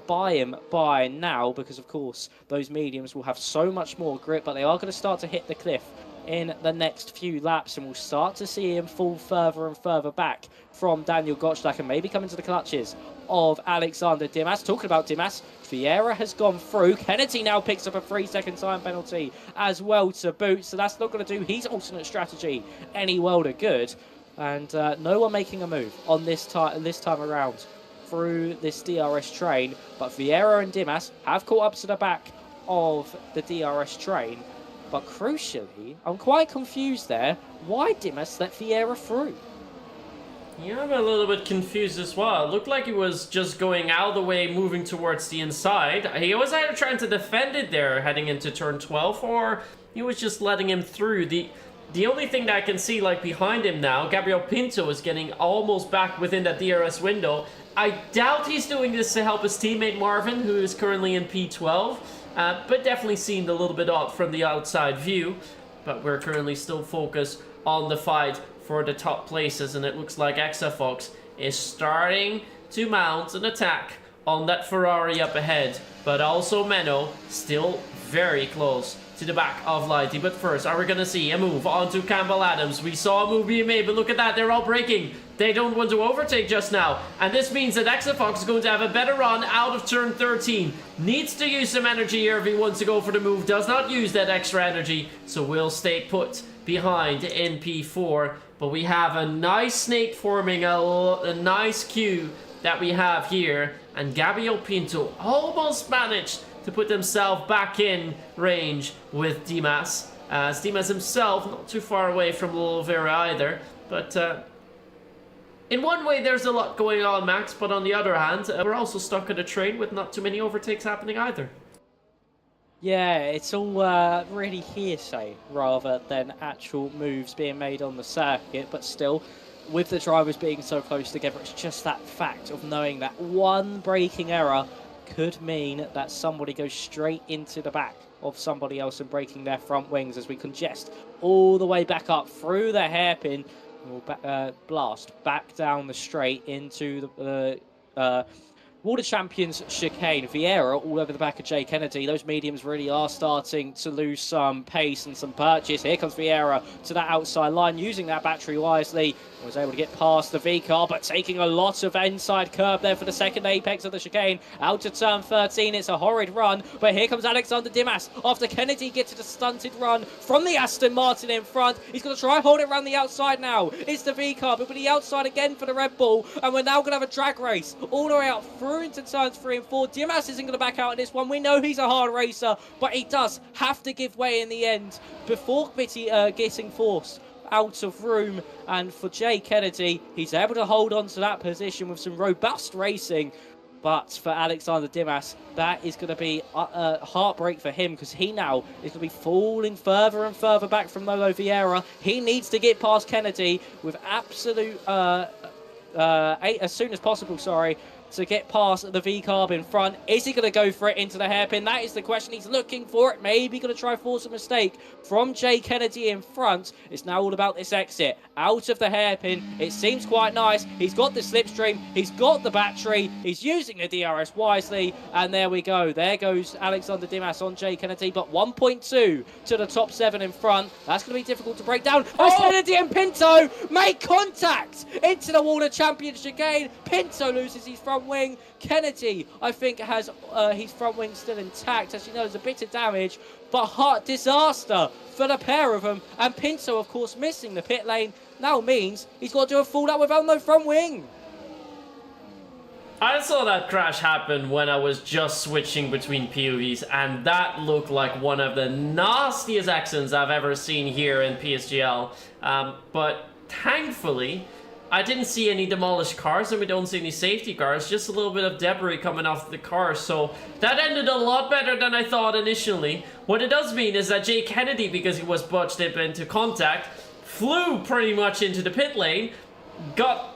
by him by now, because of course those mediums will have so much more grip, but they are going to start to hit the cliff in the next few laps, and we'll start to see him fall further and further back from Daniel Gottschalk and maybe come into the clutches of Alexander Dimas. Talking about Dimas, Vieira has gone through. Kennedy now picks up a 3-second time penalty as well to boot, so that's not going to do his alternate strategy any world of good. And no one making a move on this time around through this DRS train, but Vieira and Dimas have caught up to the back of the DRS train. But crucially, I'm quite confused there. Why Dimas let Vieira through? Yeah, I'm a little bit confused as well. It looked like he was just going out of the way, moving towards the inside. He was either trying to defend it there, heading into turn 12, or he was just letting him through. The only thing that I can see, like, behind him now, Gabriel Pinto is getting almost back within that DRS window. I doubt he's doing this to help his teammate Marvin, who is currently in P12, but definitely seemed a little bit odd from the outside view. But we're currently still focused on the fight for the top places, and it looks like Exafox is starting to mount an attack on that Ferrari up ahead, but also Menno still very close to the back of Lighty. But first, are we gonna see a move onto Campbell Adams? We saw a move being made, but look at that, they're all braking. They don't want to overtake just now, and this means that Exafox is going to have a better run out of turn 13. Needs to use some energy here if he wants to go for the move, does not use that extra energy, so will stay put behind in P4. But we have a nice snake forming, a nice queue that we have here, and Gabriel Pinto almost managed to put himself back in range with Dimas. As Dimas himself, not too far away from Oliveira either, but in one way there's a lot going on, Max, but on the other hand, we're also stuck in a train with not too many overtakes happening either. Yeah, it's all really hearsay rather than actual moves being made on the circuit, but still, with the drivers being so close together, it's just that fact of knowing that one braking error could mean that somebody goes straight into the back of somebody else and breaking their front wings as we congest all the way back up through the hairpin. We'll blast back down the straight into the Water Champions chicane. Vieira all over the back of Jay Kennedy. Those mediums really are starting to lose some pace and some purchase. Here comes Vieira to that outside line, using that battery wisely. Was able to get past the V-car, but taking a lot of inside curb there for the second apex of the chicane. Out to turn 13, it's a horrid run, but here comes Alexander Dimas. After Kennedy gets a stunted run from the Aston Martin in front, he's going to try and hold it around the outside now. It's the V-car, but the outside again for the Red Bull, and we're now going to have a drag race all the way out through into turns 3 and 4. Dimas isn't going to back out in this one. We know he's a hard racer, but he does have to give way in the end before getting forced out of room. And for Jay Kennedy, he's able to hold on to that position with some robust racing. But for Alexander Dimas, that is going to be a heartbreak for him, because he now is going to be falling further and further back from Lolo Vieira. He needs to get past Kennedy with absolute as soon as possible, to get past the V-carb in front. Is he going to go for it into the hairpin? That is the question. He's looking for it. Maybe going to try force a mistake from Jay Kennedy in front. It's now all about this exit out of the hairpin. It seems quite nice. He's got the slipstream. He's got the battery. He's using the DRS wisely. And there we go. There goes Alexander Dimas on Jay Kennedy. But 1.2 to the top 7 in front. That's going to be difficult to break down. Oh! Kennedy and Pinto make contact into the Water Champions chicane. Pinto loses his front wing. Kennedy, I think, has his front wing still intact. As you know, there's a bit of damage, but heart disaster for the pair of them. And Pinto, of course, missing the pit lane now means he's got to do a full lap without no front wing. I saw that crash happen when I was just switching between POVs, and that looked like one of the nastiest accidents I've ever seen here in PSGL. But thankfully, I didn't see any demolished cars, and we don't see any safety cars, just a little bit of debris coming off the car, so that ended a lot better than I thought initially. What it does mean is that Jay Kennedy, because he was botched into contact, flew pretty much into the pit lane, got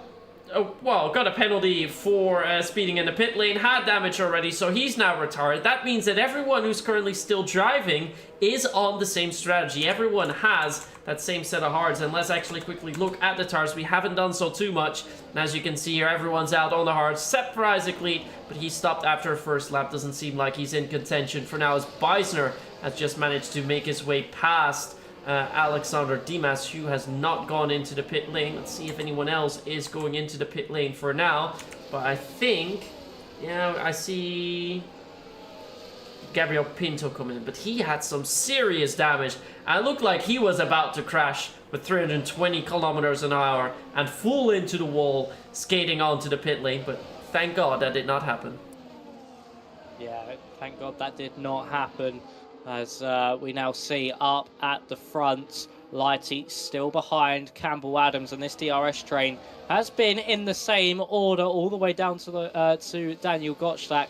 a penalty for speeding in the pit lane, had damage already, so he's now retired. That means that everyone who's currently still driving is on the same strategy. Everyone has that same set of hards, and let's actually quickly look at the tires. We haven't done so too much, and as you can see here, everyone's out on the hards, except for Isaac Lead, but he stopped after a first lap. Doesn't seem like he's in contention for now, as Beisner has just managed to make his way past Alexander Dimas, who has not gone into the pit lane. Let's see if anyone else is going into the pit lane for now, but I think, yeah, I see Gabriel Pinto come in, but he had some serious damage. And it looked like he was about to crash with 320 kilometers an hour and full into the wall, skating onto the pit lane, but thank God that did not happen. Yeah, thank God that did not happen, as we now see up at the front Lighty still behind Campbell Adams, and this DRS train has been in the same order all the way down to the to Daniel Gottschalk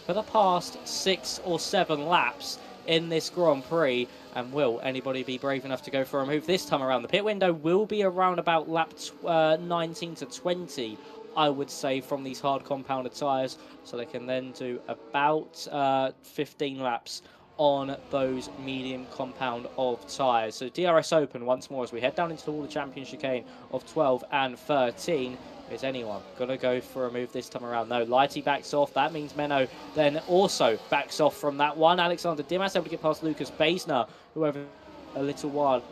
for the past 6 or 7 laps in this Grand Prix. And will anybody be brave enough to go for a move this time around? The pit window will be around about lap 19 to 20, I would say, from these hard compounded tyres, so they can then do about 15 laps on those medium compound of tyres. So DRS open once more as we head down into all the champion chicane of 12 and 13. Is anyone going to go for a move this time around? No, Lighty backs off. That means Menno then also backs off from that one. Alexander Dimas able to get past Lucas Basner, whoever a little while.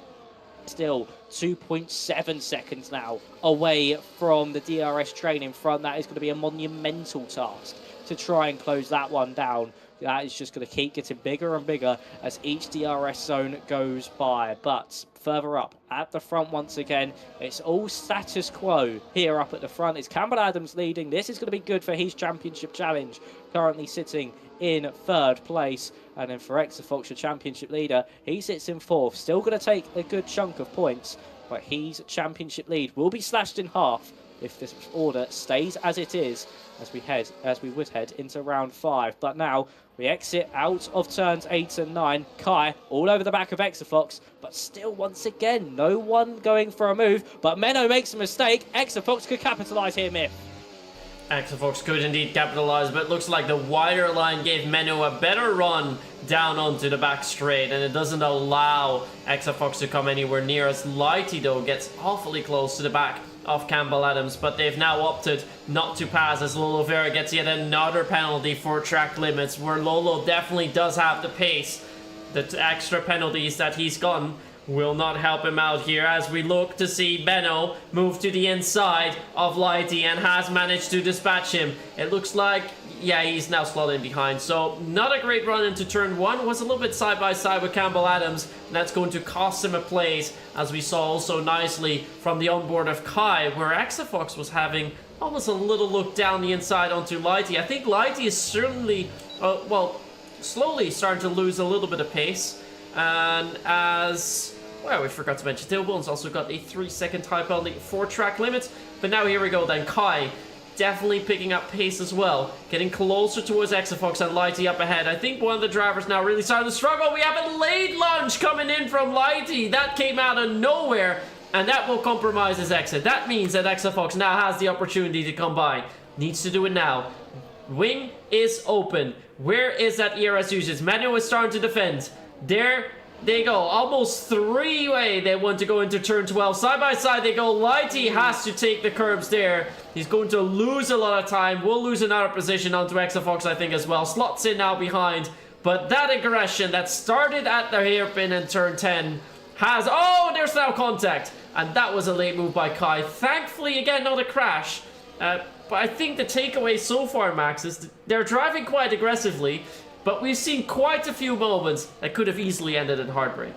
Still 2.7 seconds now away from the DRS train in front. That is going to be a monumental task to try and close that one down. That is just going to keep getting bigger and bigger as each DRS zone goes by. But further up at the front once again, it's all status quo here up at the front. It's Campbell Adams leading. This is going to be good for his championship challenge, currently sitting in 3rd place. And then for Exafox, the championship leader, he sits in 4th. Still going to take a good chunk of points, but his championship lead will be slashed in half if this order stays as it is, as we would head into round 5. But now we exit out of turns 8 and 9. Kai all over the back of Exafox, but still once again no one going for a move. But Menno makes a mistake. Exafox could capitalise here, Myth. Exafox could indeed capitalise, but it looks like the wider line gave Menno a better run down onto the back straight, and it doesn't allow Exafox to come anywhere near as Lighty, though, gets awfully close to the back of Campbell Adams, but they've now opted not to pass as Lolo Vera gets yet another penalty for track limits, where Lolo definitely does have the pace. The extra penalties that he's gotten will not help him out here as we look to see Benno move to the inside of Lighty and has managed to dispatch him. It looks like, yeah, he's now slotted in behind. So not a great run into turn 1. Was a little bit side by side with Campbell Adams, and that's going to cost him a place, as we saw also nicely from the onboard of Kai, where Exafox was having almost a little look down the inside onto Lighty. I think Lighty is certainly, slowly starting to lose a little bit of pace. And as, well, we forgot to mention, Tailbone's also got a 3-second time penalty for track limits. But now here we go then. Kai definitely picking up pace as well, getting closer towards Exafox and Lighty up ahead. I think one of the drivers now really starting to struggle. We have a late lunge coming in from Lighty. That came out of nowhere, and that will compromise his exit. That means that Exafox now has the opportunity to come by. Needs to do it now. Wing is open. Where is that ERS usage? Manuel is starting to defend. There they go. Almost 3-way they want to go into turn 12. Side by side they go. Lighty has to take the curbs there. He's going to lose a lot of time. Will lose another position onto Exafox, I think, as well. Slots in now behind. But that aggression that started at the hairpin in turn 10 has... Oh, there's now contact. And that was a late move by Kai. Thankfully, again, not a crash. But I think the takeaway so far, Max, is they're driving quite aggressively. But we've seen quite a few moments that could have easily ended in heartbreak.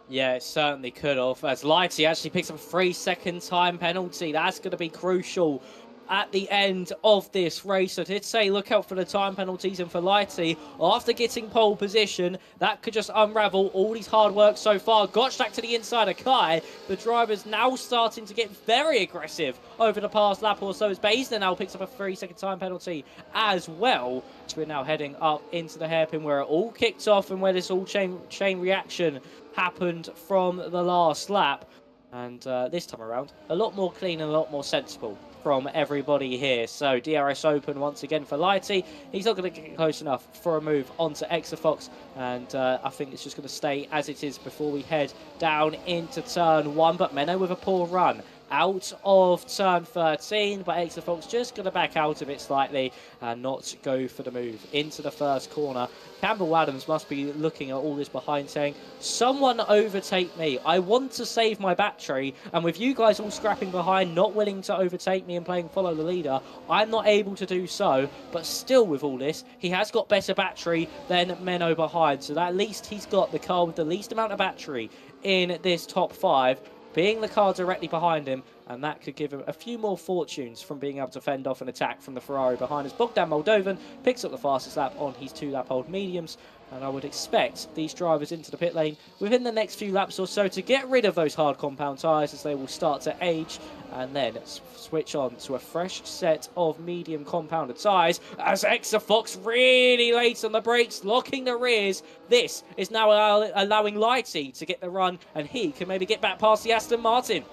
Yeah, it certainly could have. As Lighty actually picks up a 3-second time penalty. That's going to be crucial at the end of this race. I did say look out for the time penalties, and for Lighty, after getting pole position, that could just unravel all his hard work so far. Gottschalk to the inside of Kai. The driver's now starting to get very aggressive over the past lap or so, as Basner now picks up a 3-second time penalty as well. So we're now heading up into the hairpin where it all kicked off and where this all chain reaction happened from the last lap. And this time around, a lot more clean and a lot more sensible from everybody here. So DRS open once again for Lighty. He's not going to get close enough for a move onto Exafox, and I think it's just going to stay as it is before we head down into turn 1. But Menno with a poor run out of turn 13, but Exafox just going to back out of it slightly and not go for the move into the first corner. Campbell Adams must be looking at all this behind saying, someone overtake me. I want to save my battery, and with you guys all scrapping behind, not willing to overtake me and playing follow the leader, I'm not able to do so. But still, with all this, he has got better battery than Menno behind, so that at least he's got the car with the least amount of battery in this top 5, being the car directly behind him. and that could give him a few more fortunes from being able to fend off an attack from the Ferrari behind us. Bogdan Moldovan picks up the fastest lap on his 2-lap-old mediums, and I would expect these drivers into the pit lane within the next few laps or so to get rid of those hard compound tyres as they will start to age, and then switch on to a fresh set of medium compounded tyres as Fox really late on the brakes, locking the rears. This is now allowing Lighty to get the run, and he can maybe get back past the Aston Martin.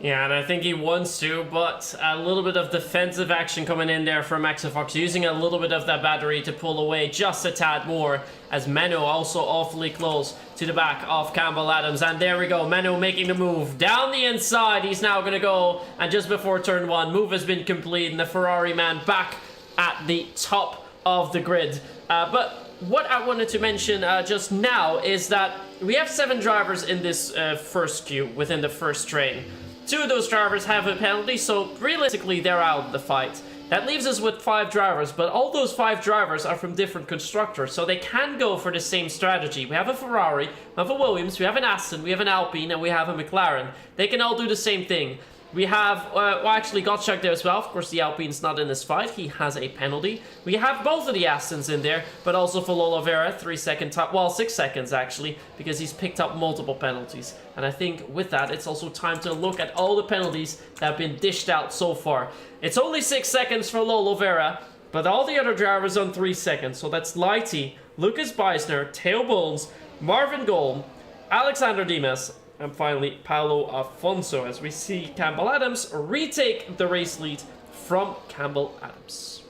Yeah, and I think he wants to, but a little bit of defensive action coming in there from Fox, using a little bit of that battery to pull away just a tad more, as Menno also awfully close to the back of Campbell Adams. And there we go, Menno making the move down the inside. He's now going to go, and just before turn 1, move has been complete, and the Ferrari man back at the top of the grid. But what I wanted to mention just now is that we have 7 drivers in this first queue within the first train. 2 of those drivers have a penalty, so realistically they're out of the fight. That leaves us with 5 drivers, but all those 5 drivers are from different constructors, so they can go for the same strategy. We have a Ferrari, we have a Williams, we have an Aston, we have an Alpine, and we have a McLaren. They can all do the same thing. We have, well, actually Gottschalk there as well. Of course, the Alpine's not in this fight. He has a penalty. We have both of the Astons in there, but also for Oliveira, 3 second top, well, 6 seconds actually, because he's picked up multiple penalties. And I think with that, it's also time to look at all the penalties that have been dished out so far. It's only 6 seconds for Oliveira, but all the other drivers on 3 seconds. So that's Lighty, Lucas Beisner, Theo Bones, Marvin Golm, Alexander Dimas, and finally Paulo Afonso, as we see Campbell Adams retake the race lead from Campbell Adams.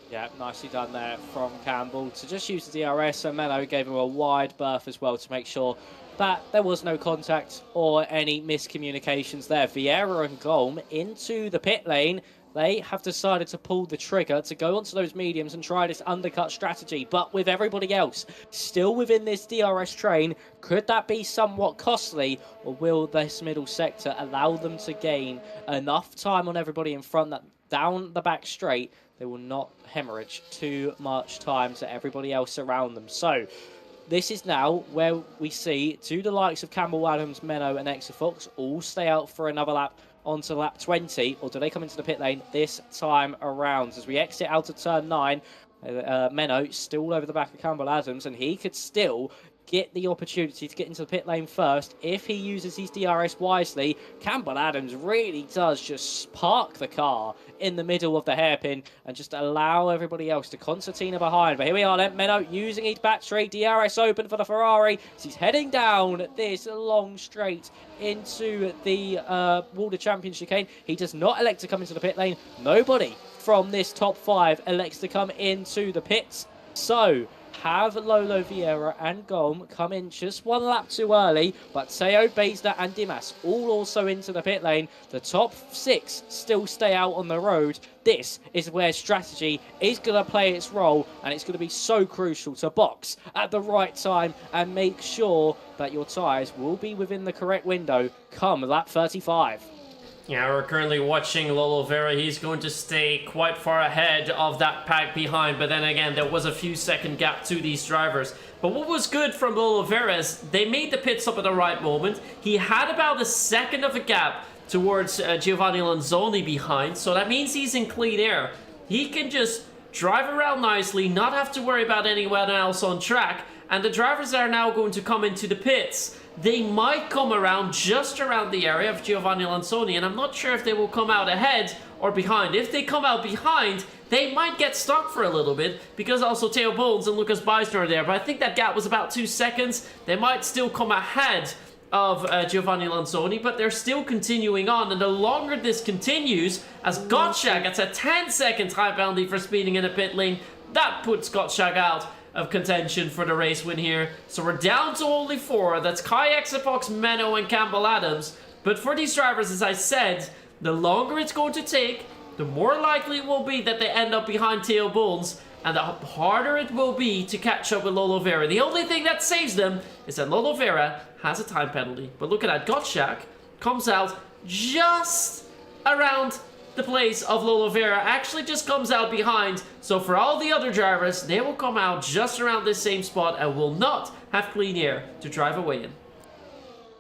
Yeah, nicely done there from Campbell to just use the DRS, and Menno gave him a wide berth as well to make sure that there was no contact or any miscommunications there. Vieira and Golm into the pit lane. They have decided to pull the trigger to go onto those mediums and try this undercut strategy. But with everybody else still within this DRS train, could that be somewhat costly? Or will this middle sector allow them to gain enough time on everybody in front that down the back straight, they will not hemorrhage too much time to everybody else around them? So this is now where we see to the likes of Campbell Adams, Menno and Fox all stay out for another lap onto lap 20, or do they come into the pit lane this time around? As we exit out of turn 9, Menno still over the back of Campbell Adams, and he could still get the opportunity to get into the pit lane first if he uses his DRS wisely. Campbell Adams really does just park the car in the middle of the hairpin and just allow everybody else to concertina behind. But here we are then, Menno using his battery, DRS open for the Ferrari as he's heading down this long straight into the World Champions chicane. He does not elect to come into the pit lane. Nobody from this top 5 elects to come into the pits. So have Lolo Vieira and Golm come in just 1 lap too early, but Theo, Beisler and Dimas all also into the pit lane. The top 6 still stay out on the road. This is where strategy is going to play its role, and it's going to be so crucial to box at the right time and make sure that your tyres will be within the correct window come lap 35. Yeah, we're currently watching Lolo Vera. He's going to stay quite far ahead of that pack behind, but then again, there was a few second gap to these drivers. But what was good from Lolo Vera is they made the pit stop at the right moment. He had about a second of a gap towards Giovanni Lanzoni behind, so that means he's in clean air. He can just drive around nicely, not have to worry about anyone else on track, and the drivers are now going to come into the pits. They might come around just around the area of Giovanni Lanzoni, and I'm not sure if they will come out ahead or behind. If they come out behind, they might get stuck for a little bit, because also Theo Bones and Lucas Beisner are there, but I think that gap was about 2 seconds. They might still come ahead of Giovanni Lanzoni, but they're still continuing on, and the longer this continues, as Gottschalk gets a 10-second time penalty for speeding in a pit lane, that puts Gottschalk out of contention for the race win here. So we're down to only 4. That's Kai Fox, Menno, and Campbell Adams. But for these drivers, as I said, the longer it's going to take, the more likely it will be that they end up behind Theo Bones, and the harder it will be to catch up with Lolo Vera. The only thing that saves them is that Lolo Vera has a time penalty. But look at that, Gottschalk comes out just around the place of Lolo Vera, actually just comes out behind. So for all the other drivers, they will come out just around this same spot and will not have clean air to drive away in.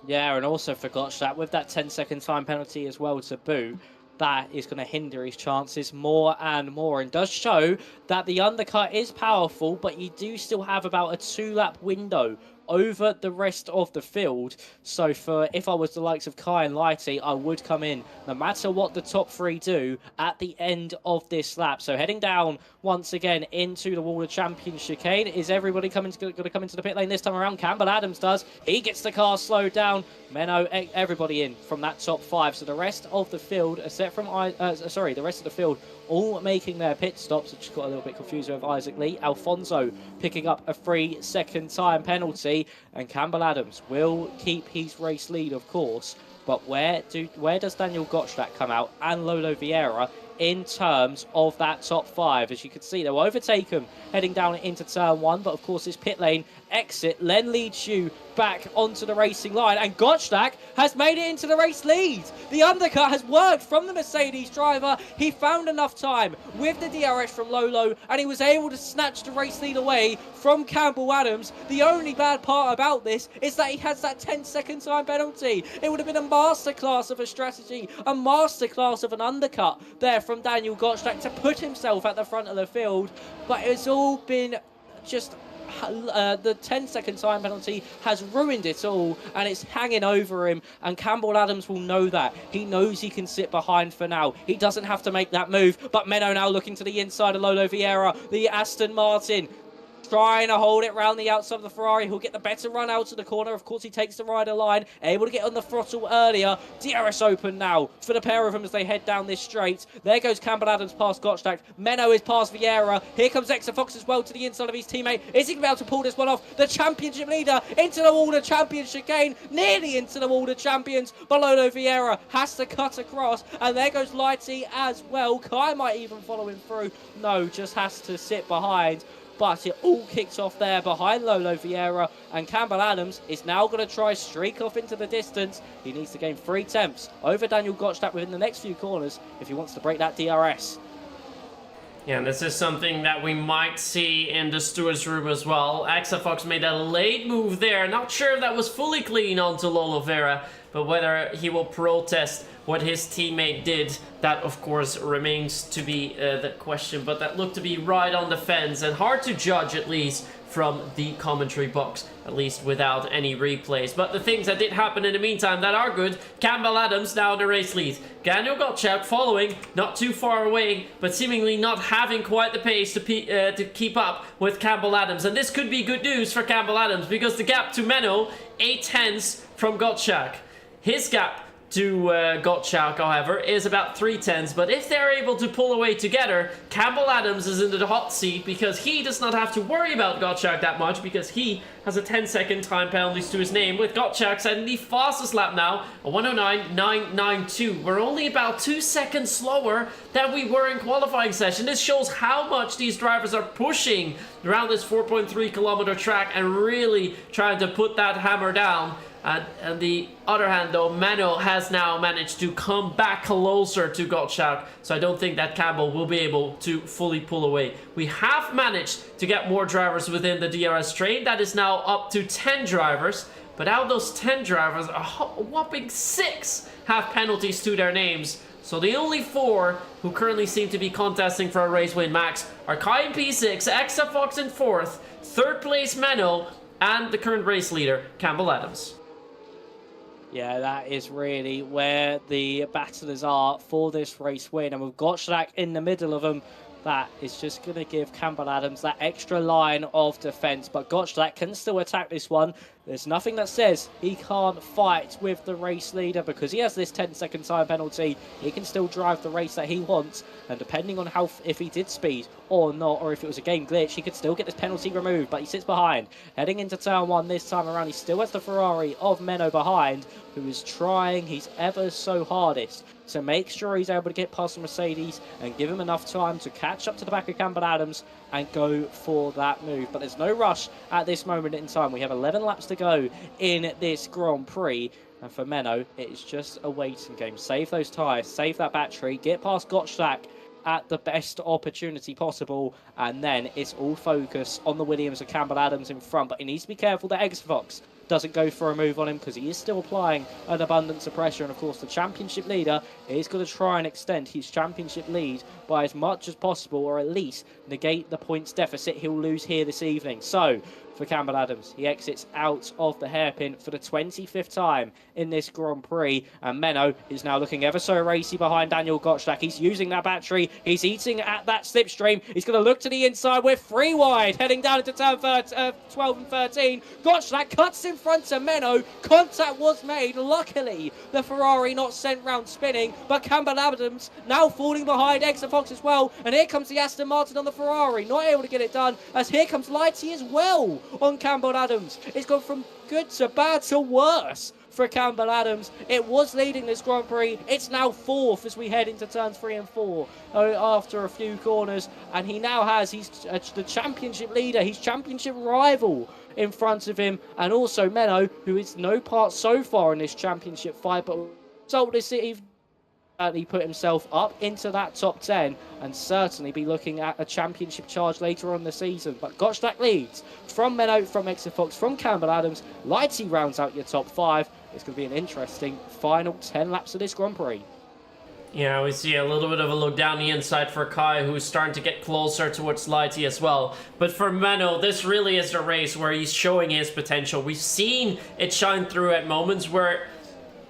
Yeah, and also forgot that with that 10-second time penalty as well to boot, that is going to hinder his chances more and more, and does show that the undercut is powerful, but you do still have about a 2-lap window over the rest of the field. So for if I was the likes of Kai and Lighty, I would come in no matter what the top three do at the end of this lap. So heading down once again into the Wall of Champions chicane. Is everybody going to come into the pit lane this time around? Campbell Adams does. He gets the car slowed down. Menno, everybody in from that top 5. So the rest of the field, except from the rest of the field, all making their pit stops. I just got a little bit confused with Isaac Lee. Alfonso picking up a 3-second time penalty, and Campbell Adams will keep his race lead, of course. But where does Daniel Gottschalk come out and Lolo Vieira in terms of that top 5? As you can see, they'll overtake him heading down into turn 1, but of course this pit lane exit then leads you back onto the racing line, and Gottschalk has made it into the race lead. The undercut has worked from the Mercedes driver. He found enough time with the DRS from Lolo, and he was able to snatch the race lead away from Campbell Adams. The only bad part about this is that he has that 10-second time penalty. It would have been a masterclass of a strategy, a masterclass of an undercut there from Daniel Gottschalk to put himself at the front of the field, but it's all been just the 10-second time penalty has ruined it all, and it's hanging over him, and Campbell Adams will know that. He knows he can sit behind for now. He doesn't have to make that move, but Menno now looking to the inside of Lolo Vieira, the Aston Martin, trying to hold it round the outside of the Ferrari. He'll get the better run out to the corner. Of course, he takes the rider line, able to get on the throttle earlier. DRS open now for the pair of them as they head down this straight. There goes Campbell Adams past Gottschalk. Menno is past Vieira. Here comes Exeter Fox as well to the inside of his teammate. Is he going to be able to pull this one off? The championship leader into the Wall of Champions chicane, nearly into the Wall of Champions. But Lolo Vieira has to cut across, and there goes Lighty as well. Kai might even follow him through. No, just has to sit behind. But it all kicks off there behind Lolo Vieira, and Campbell Adams is now going to try streak off into the distance. He needs to gain 3 tenths over Daniel Gottschalk within the next few corners if he wants to break that DRS. Yeah, and this is something that we might see in the stewards room as well. Fox made a late move there. Not sure if that was fully clean onto Lolo Vieira, but whether he will protest what his teammate did, that of course remains to be the question. But that looked to be right on the fence, and hard to judge at least from the commentary box, at least without any replays. But the things that did happen in the meantime that are good: Campbell Adams now in the race lead. Daniel Gottschalk following, not too far away, but seemingly not having quite the pace to keep up with Campbell Adams. And this could be good news for Campbell Adams, because the gap to Menno, 8 tenths from Gottschalk. His gap to Gottschalk, however, is about 3 tenths, but if they're able to pull away together, Campbell Adams is into the hot seat, because he does not have to worry about Gottschalk that much, because he has a 10-second time penalty to his name, with Gottschalk setting the fastest lap now, a 109.992. We're only about 2 seconds slower than we were in qualifying session. This shows how much these drivers are pushing around this 4.3 kilometer track and really trying to put that hammer down. On the other hand, though, Menno has now managed to come back closer to Gottschalk, so I don't think that Campbell will be able to fully pull away. We have managed to get more drivers within the DRS train. That is now up to 10 drivers, but out of those 10 drivers, a whopping 6 have penalties to their names. So the only 4 who currently seem to be contesting for a race win max are Kai in P6, Exeter Fox in 4th, 3rd place Menno, and the current race leader, Campbell Adams. Yeah, that is really where the battlers are for this race win. And with Gottschalk in the middle of them, that is just going to give Campbell Adams that extra line of defence. But Gottschalk can still attack this one. There's nothing that says he can't fight with the race leader, because he has this 10-second time penalty. He can still drive the race that he wants, and depending on if he did speed or not, or if it was a game glitch, he could still get this penalty removed. But he sits behind. Heading into turn 1 this time around, he still has the Ferrari of Menno behind, who is trying his ever so hardest to make sure he's able to get past the Mercedes and give him enough time to catch up to the back of Campbell Adams and go for that move. But there's no rush at this moment in time. We have 11 laps to go in this Grand Prix, and for Menno, it's just a waiting game. Save those tyres, save that battery, get past Gottschalk at the best opportunity possible, and then it's all focus on the Williams of Campbell Adams in front. But he needs to be careful that Exeter Fox doesn't go for a move on him because he is still applying an abundance of pressure. And of course, the championship leader is going to try and extend his championship lead by as much as possible, or at least negate the points deficit he'll lose here this evening. So, for Campbell Adams, he exits out of the hairpin for the 25th time in this Grand Prix, and Menno is now looking ever so racy behind Daniel Gottschalk. He's using that battery, he's eating at that slipstream, he's going to look to the inside, we're 3 wide, heading down into turn 12 and 13. Gottschalk cuts in front of Menno, contact was made, luckily the Ferrari not sent round spinning, but Campbell Adams now falling behind Exafox as well, and here comes the Aston Martin on the Ferrari, not able to get it done, as here comes Lighty as well on Campbell Adams. It's gone from good to bad to worse for Campbell Adams. It was leading this Grand Prix. It's now 4th as we head into turns 3 and 4 after a few corners. And he now has, he's the championship leader, his championship rival in front of him. And also Menno, who is no part so far in this championship fight, but sold this evening. He put himself up into that top 10 and certainly be looking at a championship charge later on in the season. But Gottschalk leads from Menno, from Exafox, from Campbell Adams. Lighty rounds out your top 5. It's going to be an interesting final 10 laps of this Grand Prix. Yeah, we see a little bit of a look down the inside for Kai, who's starting to get closer towards Lighty as well. But for Menno, this really is a race where he's showing his potential. We've seen it shine through at moments where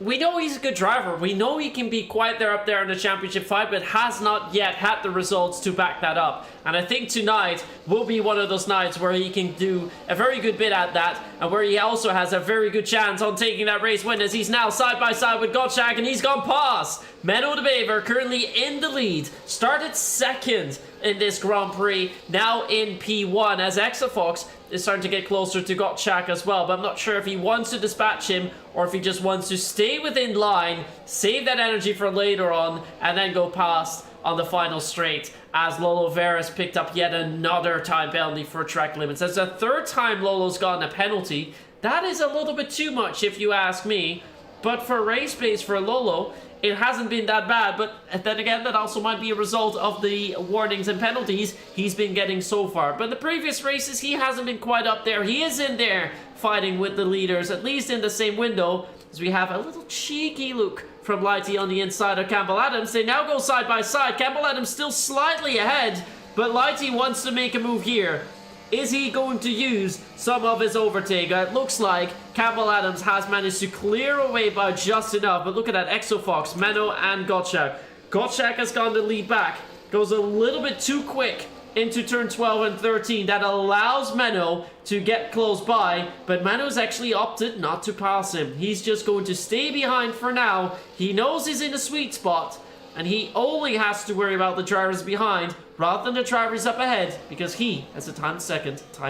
we know he's a good driver. We know he can be quite there up there in the championship fight, but has not yet had the results to back that up. And I think tonight will be one of those nights where he can do a very good bit at that, and where he also has a very good chance on taking that race win, as he's now side by side with Gottschalk, and he's gone past. Menno de Bever currently in the lead, started second in this Grand Prix, now in P1, as Exafox is starting to get closer to Gottschalk as well, but I'm not sure if he wants to dispatch him or if he just wants to stay within line, save that energy for later on, and then go past on the final straight, as Lolo Veras picked up yet another time penalty for track limits. That's the 3rd time Lolo's gotten a penalty. That is a little bit too much if you ask me, but for race pace for Lolo, it hasn't been that bad. But then again, that also might be a result of the warnings and penalties he's been getting so far. But the previous races, he hasn't been quite up there. He is in there fighting with the leaders, at least in the same window, as we have a little cheeky look from Lighty on the inside of Campbell Adams. They now go side by side. Campbell Adams still slightly ahead, but Lighty wants to make a move here. Is he going to use some of his overtake? It looks like Campbell Adams has managed to clear away by just enough, but look at that, Exafox, Menno and Gottschalk. Gottschalk has gone to lead back, goes a little bit too quick into turn 12 and 13. That allows Menno to get close by, but Menno's actually opted not to pass him. He's just going to stay behind for now. He knows he's in a sweet spot, and he only has to worry about the drivers behind rather than the drivers up ahead, because he has a time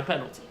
penalty.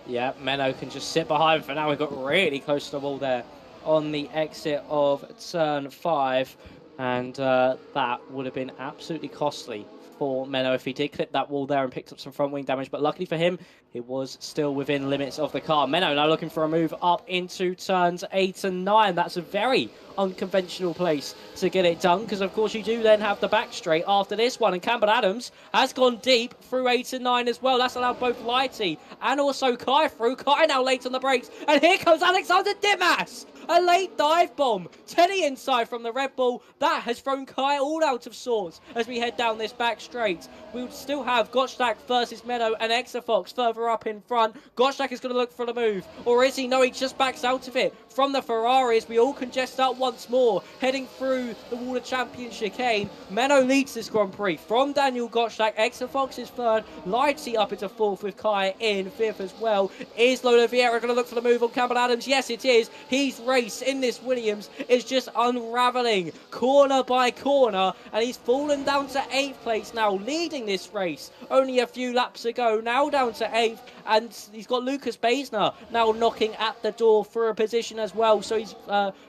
Yeah, Menno can just sit behind for now. We got really close to the wall there on the exit of turn 5, and that would have been absolutely costly for Menno if he did clip that wall there and picked up some front wing damage, but luckily for him, it was still within limits of the car. Menno now looking for a move up into turns 8 and 9. That's a very unconventional place to get it done, because of course you do then have the back straight after this one, and Campbell Adams has gone deep through 8 and 9 as well. That's allowed both Lighty and also Kai through. Kai now late on the brakes, and here comes Alexander Dimas! A late dive bomb to the inside from the Red Bull. That has thrown Kai all out of sorts as we head down this back straight. We would still have Gottschalk versus Menno and Exafox further up in front. Gottschalk is going to look for the move, or is he? No, he just backs out of it from the Ferraris. We all congest out once more, heading through the Water Champion chicane. Menno leads this Grand Prix from Daniel Gottschalk. Exafox is 3rd, Lighty up into 4th with Kai in 5th as well. Is Lola Vieira going to look for the move on Campbell Adams? Yes, it is. He's race in this Williams is just unraveling corner by corner, and he's fallen down to 8th place now, leading this race only a few laps ago, now down to 8th, and he's got Lucas Baesner now knocking at the door for a position as well. So his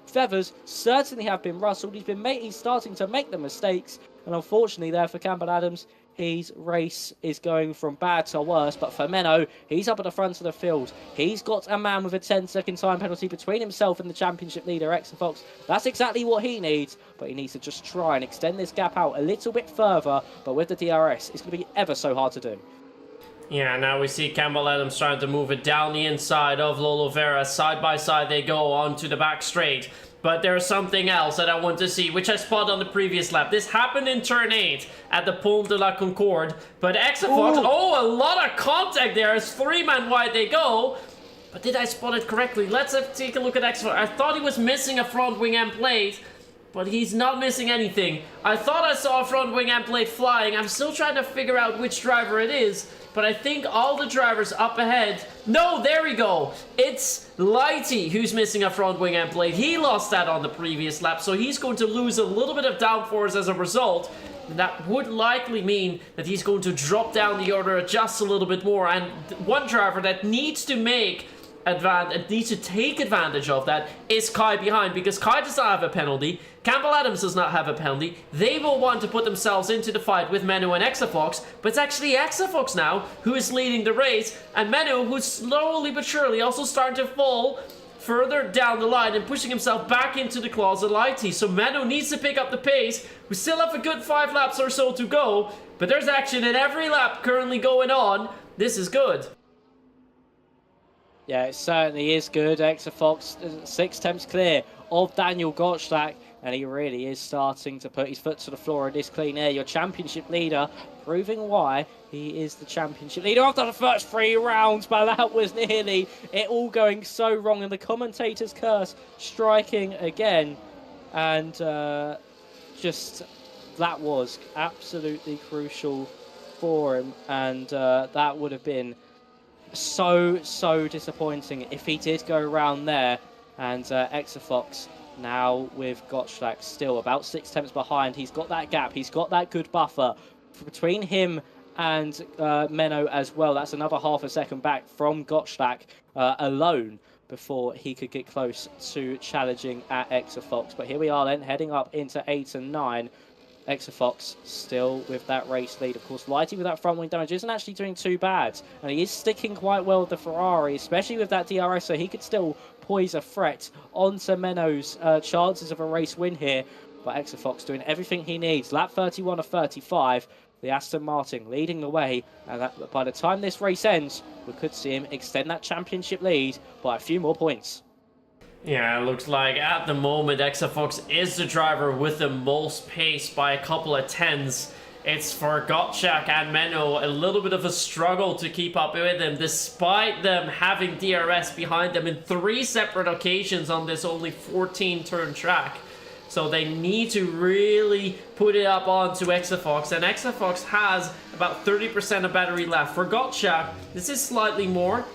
feathers certainly have been rustled. He's starting to make the mistakes, and unfortunately there for Campbell Adams, his race is going from bad to worse. But for Menno, he's up at the front of the field. He's got a man with a 10-second time penalty between himself and the championship leader, Exafox. That's exactly what he needs, but he needs to just try and extend this gap out a little bit further. But with the DRS, it's going to be ever so hard to do. Yeah, now we see Campbell Adams trying to move it down the inside of Lolo Vera. Side by side they go onto the back straight. But there's something else that I want to see, which I spotted on the previous lap. This happened in turn 8 at the Pont de la Concorde. But Exafox, oh, a lot of contact there as 3-man wide they go. But did I spot it correctly? Let's take a look at Exafox. I thought he was missing a front wing end plate, but he's not missing anything. I thought I saw a front wing end plate flying. I'm still trying to figure out which driver it is. But I think all the drivers up ahead... No, there we go. It's Lighty who's missing a front wing end plate. He lost that on the previous lap, so he's going to lose a little bit of downforce as a result. And that would likely mean that he's going to drop down the order just a little bit more. And one driver that needs to take advantage of that is Kai behind, because Kai does not have a penalty. Campbell Adams does not have a penalty. They will want to put themselves into the fight with Menno and Exafox, but it's actually Exafox now who is leading the race, and Menno, who's slowly but surely also starting to fall further down the line and pushing himself back into the claws of Lighty. So Menno needs to pick up the pace. We still have a good 5 laps or so to go, but there's action in every lap currently going on. This is good. Yeah, it certainly is good. Exafox, 6 attempts clear of Daniel Gottschalk, and he really is starting to put his foot to the floor in this clean air. Your championship leader, proving why he is the championship leader after the first 3 rounds, but that was nearly it all going so wrong, and the commentator's curse striking again, and just that was absolutely crucial for him, and that would have been so disappointing if he did go around there. And Exafox now with Gottschalk still about 6 attempts behind. He's got that gap, he's got that good buffer between him and Menno as well. That's another half a second back from Gottschalk alone before he could get close to challenging at Exafox. But here we are then, heading up into 8 and 9. Exafox still with that race lead. Of course, Lighty with that front wing damage isn't actually doing too bad. And he is sticking quite well with the Ferrari, especially with that DRS, so he could still poise a threat onto Menno's chances of a race win here. But Exafox doing everything he needs. Lap 31 of 35. The Aston Martin leading the way. And that, by the time this race ends, we could see him extend that championship lead by a few more points. Yeah, it looks like at the moment Exafox is the driver with the most pace by a couple of tenths. It's for Gottschalk and Menno a little bit of a struggle to keep up with them, despite them having DRS behind them in 3 separate occasions on this only 14-turn track. So they need to really put it up onto Exafox, and Exafox has about 30% of battery left. For Gottschalk, this is slightly more.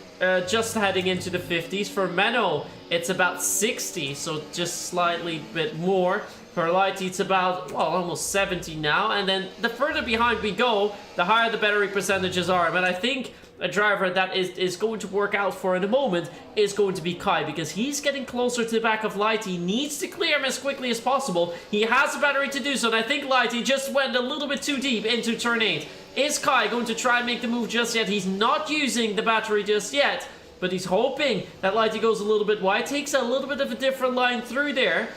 Just heading into the 50s. For Menno, it's about 60, so just slightly bit more. For Lighty, it's about, well, almost 70 now. And then the further behind we go, the higher the battery percentages are. But I think a driver that is going to work out for in a moment is going to be Kai, because he's getting closer to the back of Lighty. He needs to clear him as quickly as possible. He has the battery to do so, and I think Lighty just went a little bit too deep into turn 8. Is Kai going to try and make the move just yet? He's not using the battery just yet, but he's hoping that Lighty goes a little bit wide, takes a little bit of a different line through there.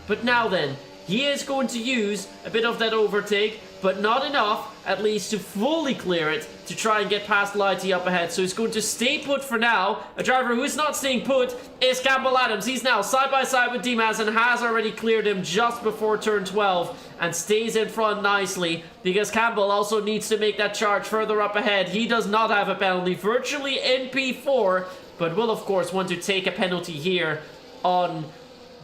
But now then, he is going to use a bit of that overtake, but not enough, at least, to fully clear it, to try and get past Lighty up ahead. So he's going to stay put for now. A driver who is not staying put is Campbell Adams. He's now side by side with Dimas and has already cleared him just before turn 12 and stays in front nicely, because Campbell also needs to make that charge further up ahead. He does not have a penalty, virtually in P4, but will of course want to take a penalty here on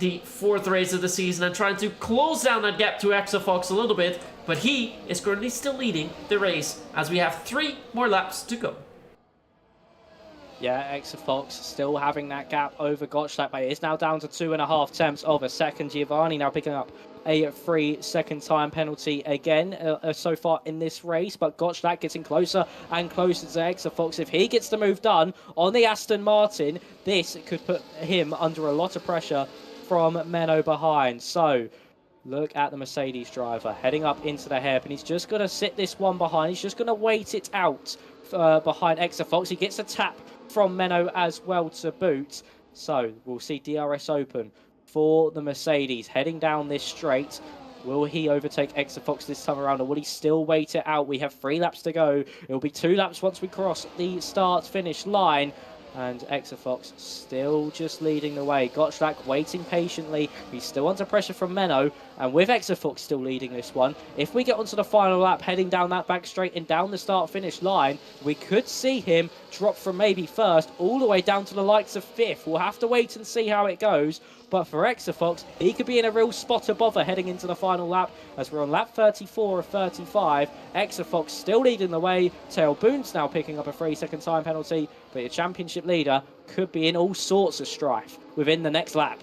the 4th race of the season and trying to close down that gap to Exafox a little bit, but he is currently still leading the race as we have 3 more laps to go. Yeah, Exafox still having that gap over Gottschalk, but it is now down to 2.5 tenths of a second. Giovanni now picking up a 3-second time penalty again so far in this race, but Gottschalk getting closer and closer to Exafox. If he gets the move done on the Aston Martin, this could put him under a lot of pressure from Menno behind. So look at the Mercedes driver heading up into the hairpin. He's just going to sit this one behind. He's just going to wait it out behind Exafox. He gets a tap from Menno as well to boot. So we'll see DRS open for the Mercedes heading down this straight. Will he overtake Exafox this time around, or will he still wait it out? We have 3 laps to go. It'll be 2 laps once we cross the start-finish line. And Exafox still just leading the way. Gottschalk waiting patiently. He's still under pressure from Menno. And with Exafox still leading this one, if we get onto the final lap, heading down that back straight and down the start-finish line, we could see him drop from maybe first all the way down to the likes of 5th. We'll have to wait and see how it goes. But for Exafox, he could be in a real spot of bother heading into the final lap, as we're on lap 34 of 35. Exafox still leading the way. Tail Boone's now picking up a 3-second time penalty, but your championship leader could be in all sorts of strife within the next lap.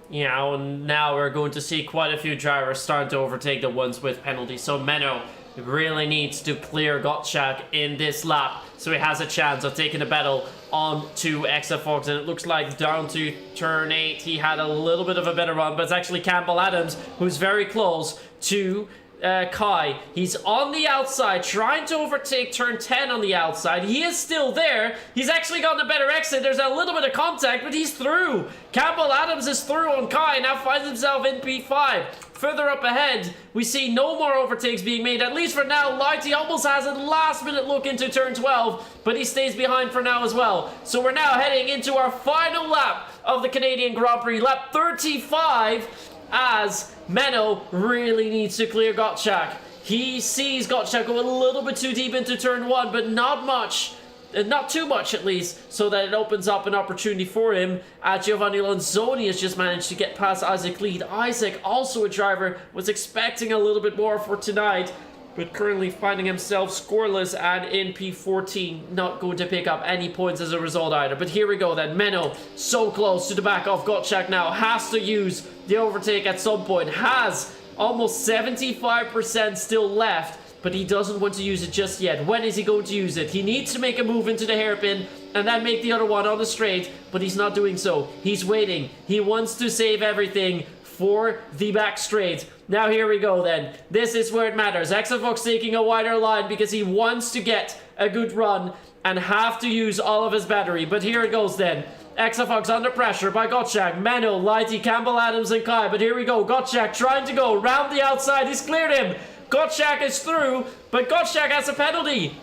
Yeah, and now we're going to see quite a few drivers starting to overtake the ones with penalties. So Menno really needs to clear Gottschalk in this lap, so he has a chance of taking the battle on to Exafox. And it looks like down to turn 8, he had a little bit of a better run, but it's actually Campbell Adams who's very close to Kai. He's on the outside, trying to overtake turn 10 on the outside. He is still there. He's actually gotten a better exit. There's a little bit of contact, but he's through. Campbell Adams is through on Kai, now finds himself in P5. Further up ahead, we see no more overtakes being made, at least for now. Lighty almost has a last-minute look into turn 12, but he stays behind for now as well. So we're now heading into our final lap of the Canadian Grand Prix, lap 35, as Menno really needs to clear Gottschalk. He sees Gottschalk go a little bit too deep into turn 1, but not much. Not too much, at least, so that it opens up an opportunity for him. Giovanni Lanzoni has just managed to get past Isaac Lead. Isaac, also a driver, was expecting a little bit more for tonight, but currently finding himself scoreless and in P14. Not going to pick up any points as a result either. But here we go then. Menno, so close to the back of Gottschalk now. Has to use the overtake at some point. Has almost 75% still left, but he doesn't want to use it just yet. When is he going to use it? He needs to make a move into the hairpin and then make the other one on the straight, but he's not doing so. He's waiting. He wants to save everything for the back straight. Now here we go then. This is where it matters. Exafox taking a wider line because he wants to get a good run and have to use all of his battery. But here it goes then. Exafox under pressure by Gottschalk, Menno, Lighty, Campbell Adams and Kai. But here we go. Gottschalk trying to go round the outside. He's cleared him. Gottschalk is through, but Gottschalk has a penalty.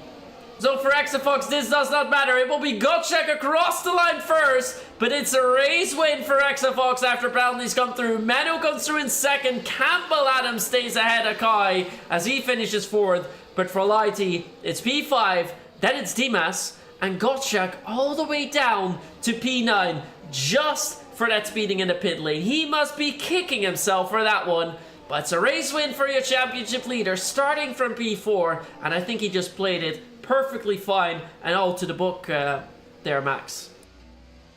So for Exafox, this does not matter. It will be Gottschalk across the line first, but it's a race win for Exafox after penalties come through. Menno comes through in second. Campbell Adams stays ahead of Kai as he finishes fourth. But for Lighty, it's P5, then it's Dimas, and Gottschalk all the way down to P9, just for that speeding in the pit lane. He must be kicking himself for that one. But it's a race win for your championship leader, starting from P4, and I think he just played it perfectly fine and all to the book there, Max.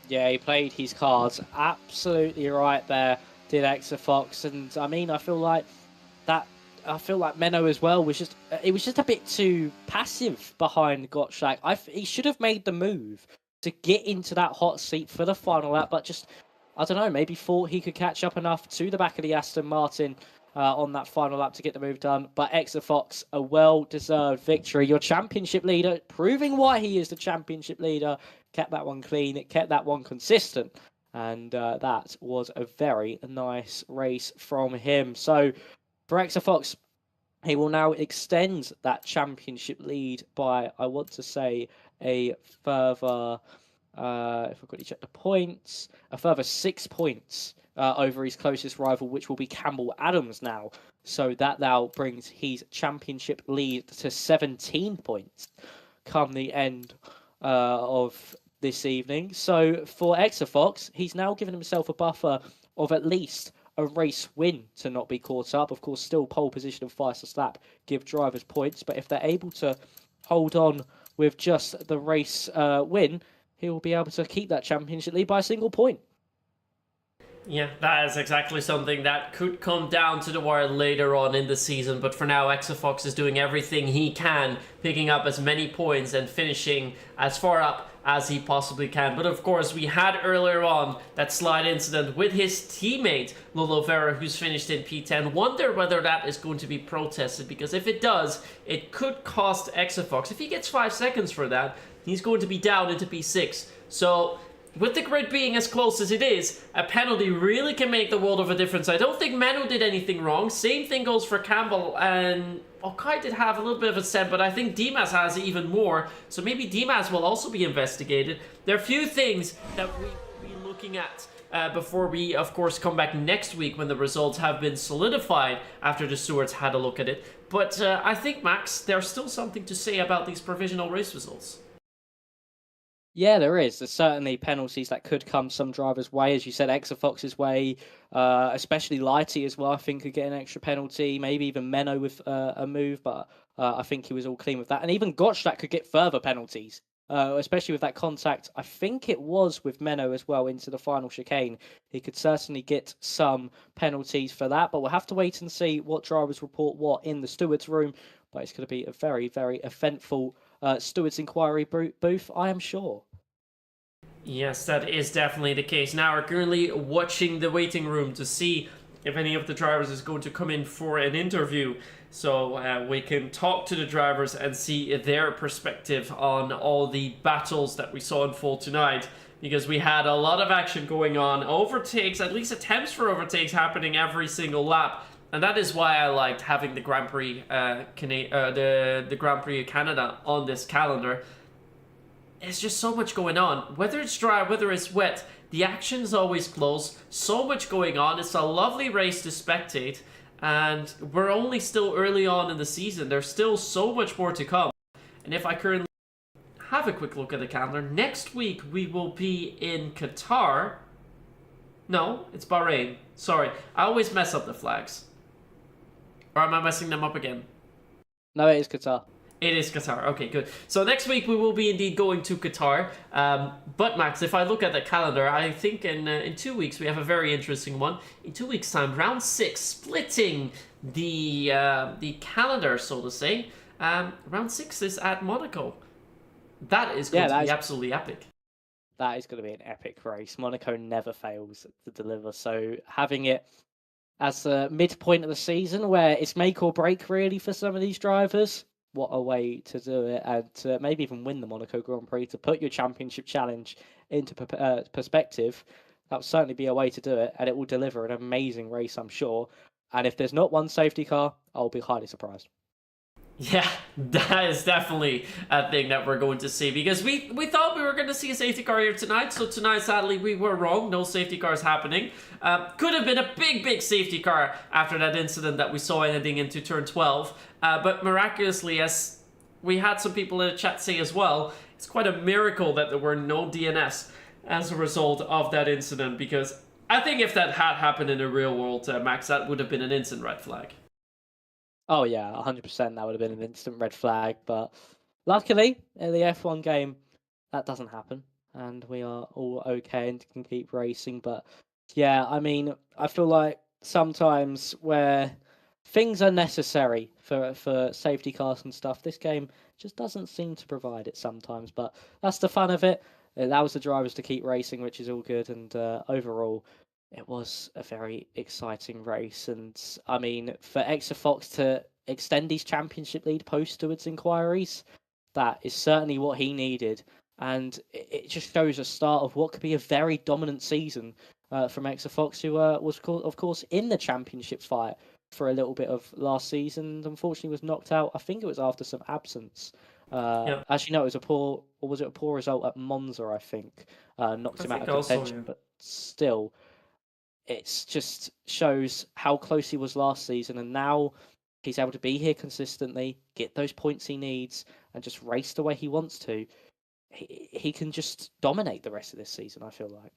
Yeah, he played his cards absolutely right there, did Exafox, and I mean, I feel like Menno as well was just a bit too passive behind Gottschalk. He should have made the move to get into that hot seat for the final lap, but just, I don't know, maybe thought he could catch up enough to the back of the Aston Martin on that final lap to get the move done. But Exafox, a well-deserved victory. Your championship leader, proving why he is the championship leader, kept that one clean, it kept that one consistent. And that was a very nice race from him. So for Exafox, he will now extend that championship lead by, I want to say, a further, if I've got to check the points, a further 6 points over his closest rival, which will be Campbell Adams now. So that now brings his championship lead to 17 points come the end of this evening. So for Exafox, he's now given himself a buffer of at least a race win to not be caught up. Of course, still pole position and fastest lap give drivers points, but if they're able to hold on with just the race win, he will be able to keep that championship lead by a single point. Yeah, that is exactly something that could come down to the wire later on in the season, but for now, Exafox is doing everything he can, picking up as many points and finishing as far up as he possibly can. But of course, we had earlier on that slide incident with his teammate, Lolo Vera, who's finished in P10. Wonder whether that is going to be protested, because if it does, it could cost Exafox. If he gets 5 seconds for that, he's going to be down into P6. So with the grid being as close as it is, a penalty really can make the world of a difference. I don't think Menno did anything wrong. Same thing goes for Campbell, and Okai did have a little bit of a set, but I think Dimas has even more. So maybe Dimas will also be investigated. There are a few things that we'll be looking at before we, of course, come back next week when the results have been solidified after the stewards had a look at it. But I think, Max, there's still something to say about these provisional race results. Yeah, there is. There's certainly penalties that could come some drivers' way, as you said, Exafox's way, especially Lighty as well. I think could get an extra penalty, maybe even Menno with a move, but I think he was all clean with that. And even Gottschalk could get further penalties, especially with that contact. I think it was with Menno as well into the final chicane. He could certainly get some penalties for that, but we'll have to wait and see what drivers report what in the stewards' room. But it's going to be a very, very eventful stewards' inquiry booth, I am sure. Yes, that is definitely the case. Now we're currently watching the waiting room to see if any of the drivers is going to come in for an interview. So we can talk to the drivers and see their perspective on all the battles that we saw unfold tonight. Because we had a lot of action going on. Overtakes, at least attempts for overtakes happening every single lap. And that is why I liked having the Grand Prix, the Grand Prix of Canada on this calendar. There's just so much going on. Whether it's dry, whether it's wet, the action is always close. So much going on. It's a lovely race to spectate. And we're only still early on in the season. There's still so much more to come. And if I currently have a quick look at the calendar, next week we will be in Qatar. No, it's Bahrain. Sorry, I always mess up the flags. Or am I messing them up again? No, it is Qatar. It is Qatar. Okay, good. So next week we will be indeed going to Qatar. But Max, if I look at the calendar, I think in 2 weeks we have a very interesting one. In 2 weeks' time, round 6, splitting the calendar, so to say. Round 6 is at Monaco. That is going to be absolutely epic. That is going to be an epic race. Monaco never fails to deliver. So having it as the midpoint of the season, where it's make or break really for some of these drivers. What a way to do it, and to maybe even win the Monaco Grand Prix, to put your championship challenge into perspective. That would certainly be a way to do it, and it will deliver an amazing race, I'm sure. And if there's not one safety car, I'll be highly surprised. Yeah, that is definitely a thing that we're going to see, because we thought we were going to see a safety car here tonight. So tonight, sadly, we were wrong. No safety cars happening. Could have been a big safety car after that incident that we saw heading into turn 12. But miraculously, as we had some people in the chat say as well, it's quite a miracle that there were no DNS as a result of that incident, because I think if that had happened in the real world, Max, that would have been an instant red flag. Oh yeah, 100%. That would have been an instant red flag. But luckily, in the F1 game, that doesn't happen, and we are all okay and can keep racing. But yeah, I mean, I feel like sometimes where things are necessary for safety cars and stuff, this game just doesn't seem to provide it sometimes. But that's the fun of it. It allows the drivers to keep racing, which is all good. And overall, it was a very exciting race. And I mean, for Exafox to extend his championship lead post stewards inquiries, that is certainly what he needed. And it just shows a start of what could be a very dominant season from Exafox, who was, of course, in the championship fight for a little bit of last season, and unfortunately was knocked out. I think it was after some absence. Actually, no, it was a poor result at Monza, I think. Knocked him out of contention, but still, it just shows how close he was last season, and now he's able to be here consistently, get those points he needs, and just race the way he wants to. He can just dominate the rest of this season, I feel like.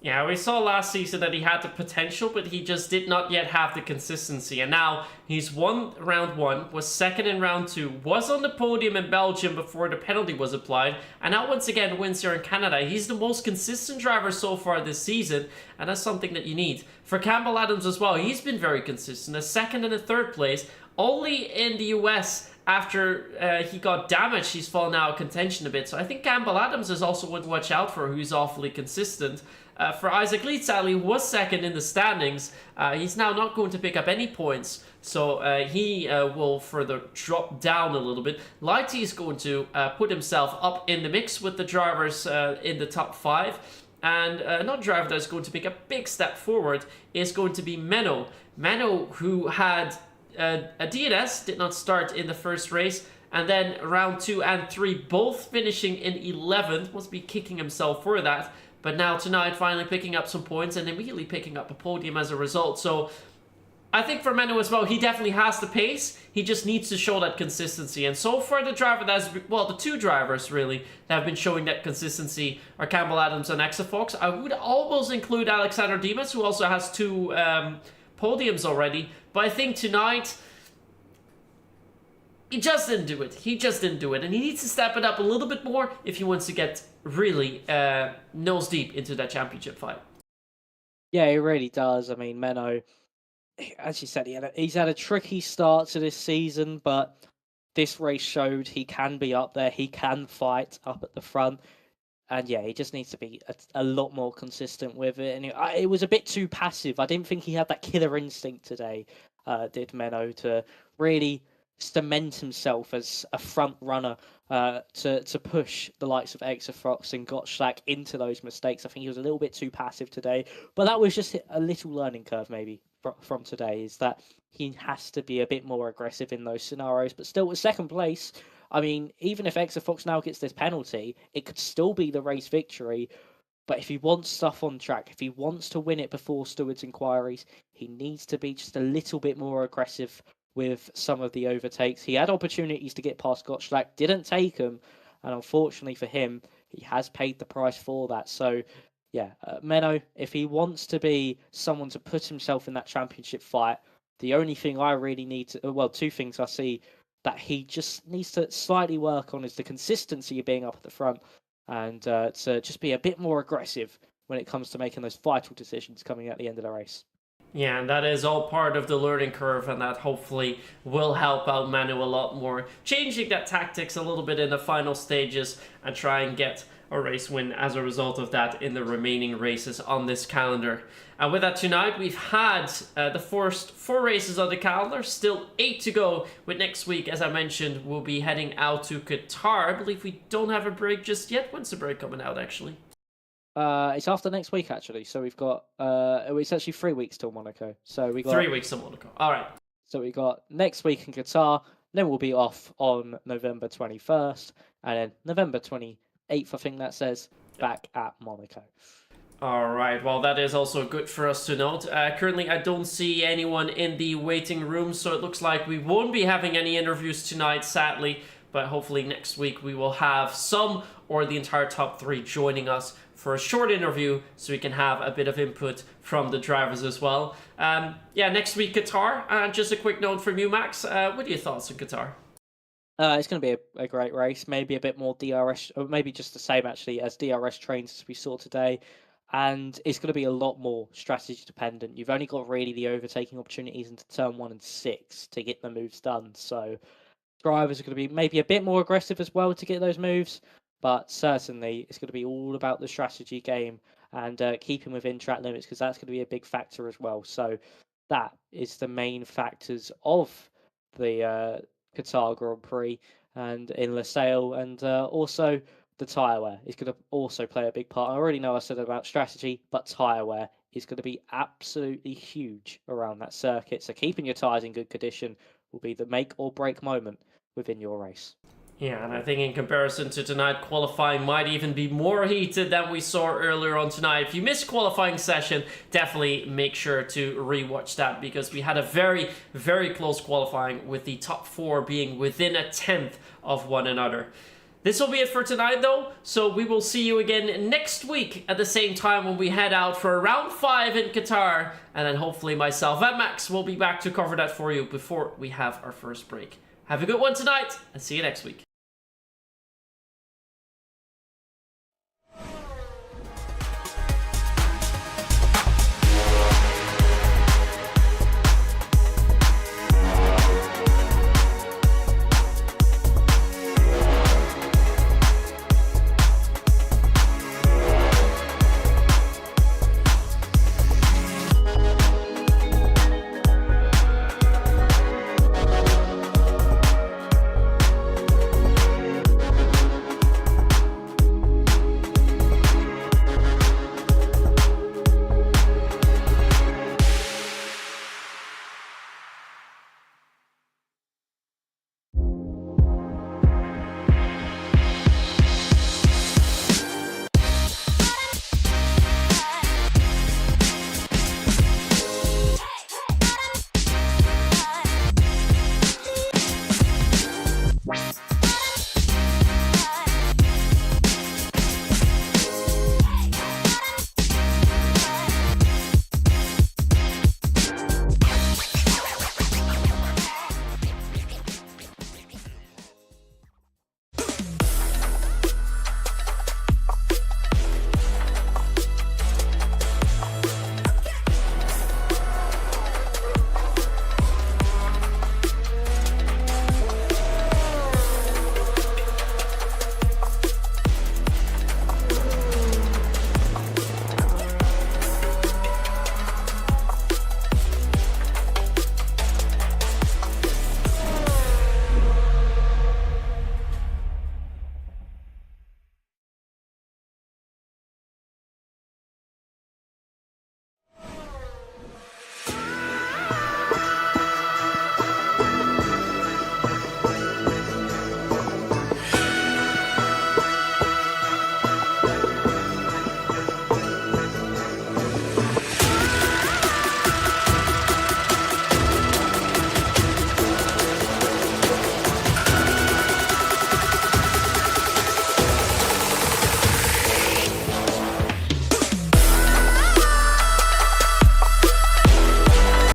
Yeah, we saw last season that he had the potential, but he just did not yet have the consistency. And now he's won round 1, was second in round 2, was on the podium in Belgium before the penalty was applied, and now once again wins here in Canada. He's the most consistent driver so far this season, and that's something that you need. For Campbell Adams as well, he's been very consistent, a second and a third place. Only in the US, after he got damaged, he's fallen out of contention a bit. So I think Campbell Adams is also one to watch out for, who's awfully consistent. For Isaac Leeds, sadly, was second in the standings. He's now not going to pick up any points, so he will further drop down a little bit. Lighty is going to put himself up in the mix with the drivers in the top 5. And another driver that's going to make a big step forward is going to be Menno. Menno, who had a DNS, did not start in the first race, and then round 2 and 3 both finishing in 11th, must be kicking himself for that. But now tonight finally picking up some points and immediately picking up a podium as a result. So I think for Menno as well, he definitely has the pace. He just needs to show that consistency. And so far the driver that's, well, the two drivers really that have been showing that consistency are Campbell Adams and Exafox. I would almost include Alexander Dimas, who also has 2 podiums already. But I think tonight, he just didn't do it. He just didn't do it. And he needs to step it up a little bit more if he wants to get really nose deep into that championship fight. Yeah, he really does. I mean, Menno, as you said, he's had a tricky start to this season, but this race showed he can be up there. He can fight up at the front. And yeah, he just needs to be a lot more consistent with it. And it was a bit too passive. I didn't think he had that killer instinct today, did Menno, to really cement himself as a front runner to push the likes of Exafox and Gottschalk into those mistakes. I think he was a little bit too passive today. But that was just a little learning curve maybe from today, is that he has to be a bit more aggressive in those scenarios. But still, with second place, I mean, even if Exafox now gets this penalty, it could still be the race victory. But if he wants stuff on track, if he wants to win it before Stewart's inquiries, he needs to be just a little bit more aggressive with some of the overtakes. He had opportunities to get past Gottschalk, didn't take them. And unfortunately for him, he has paid the price for that. So yeah, Menno, if he wants to be someone to put himself in that championship fight, the only thing I really need to, well, 2 things I see that he just needs to slightly work on is the consistency of being up at the front, and to just be a bit more aggressive when it comes to making those vital decisions coming at the end of the race. Yeah, and that is all part of the learning curve, and that hopefully will help out Menno a lot more, changing that tactics a little bit in the final stages and try and get a race win as a result of that in the remaining races on this calendar. And with that tonight, we've had the first 4 races on the calendar, still 8 to go, with next week, as I mentioned, we'll be heading out to Qatar. I believe we don't have a break just yet. When's the break coming out, actually? It's after next week, actually. So we've got, it's actually 3 weeks till Monaco. So we got 3 weeks till Monaco. All right. So we got next week in Qatar, then we'll be off on November 21st, and then November 28th, I think that says, back at Monaco. All right, well, that is also good for us to note. Currently, I don't see anyone in the waiting room, so it looks like we won't be having any interviews tonight, sadly. But hopefully next week we will have some or the entire top 3 joining us for a short interview so we can have a bit of input from the drivers as well. Yeah, next week, Qatar. Just a quick note from you, Max. What are your thoughts on Qatar? It's going to be a great race, maybe a bit more DRS, or maybe just the same actually as DRS trains as we saw today. And it's going to be a lot more strategy dependent. You've only got really the overtaking opportunities into turn 1 and 6 to get the moves done. So drivers are going to be maybe a bit more aggressive as well to get those moves. But certainly it's going to be all about the strategy game and keeping within track limits, because that's going to be a big factor as well. So that is the main factors of the Qatar Grand Prix and in Losail, and also the tyre wear is going to also play a big part. I already know I said about strategy, but tyre wear is going to be absolutely huge around that circuit. So keeping your tyres in good condition will be the make or break moment within your race. Yeah, and I think in comparison to tonight, qualifying might even be more heated than we saw earlier on tonight. If you missed qualifying session, definitely make sure to rewatch that, because we had a very, very close qualifying with the top 4 being within a 10th of one another. This will be it for tonight, though, so we will see you again next week at the same time when we head out for round 5 in Qatar, and then hopefully myself and Max will be back to cover that for you before we have our first break. Have a good one tonight, and see you next week.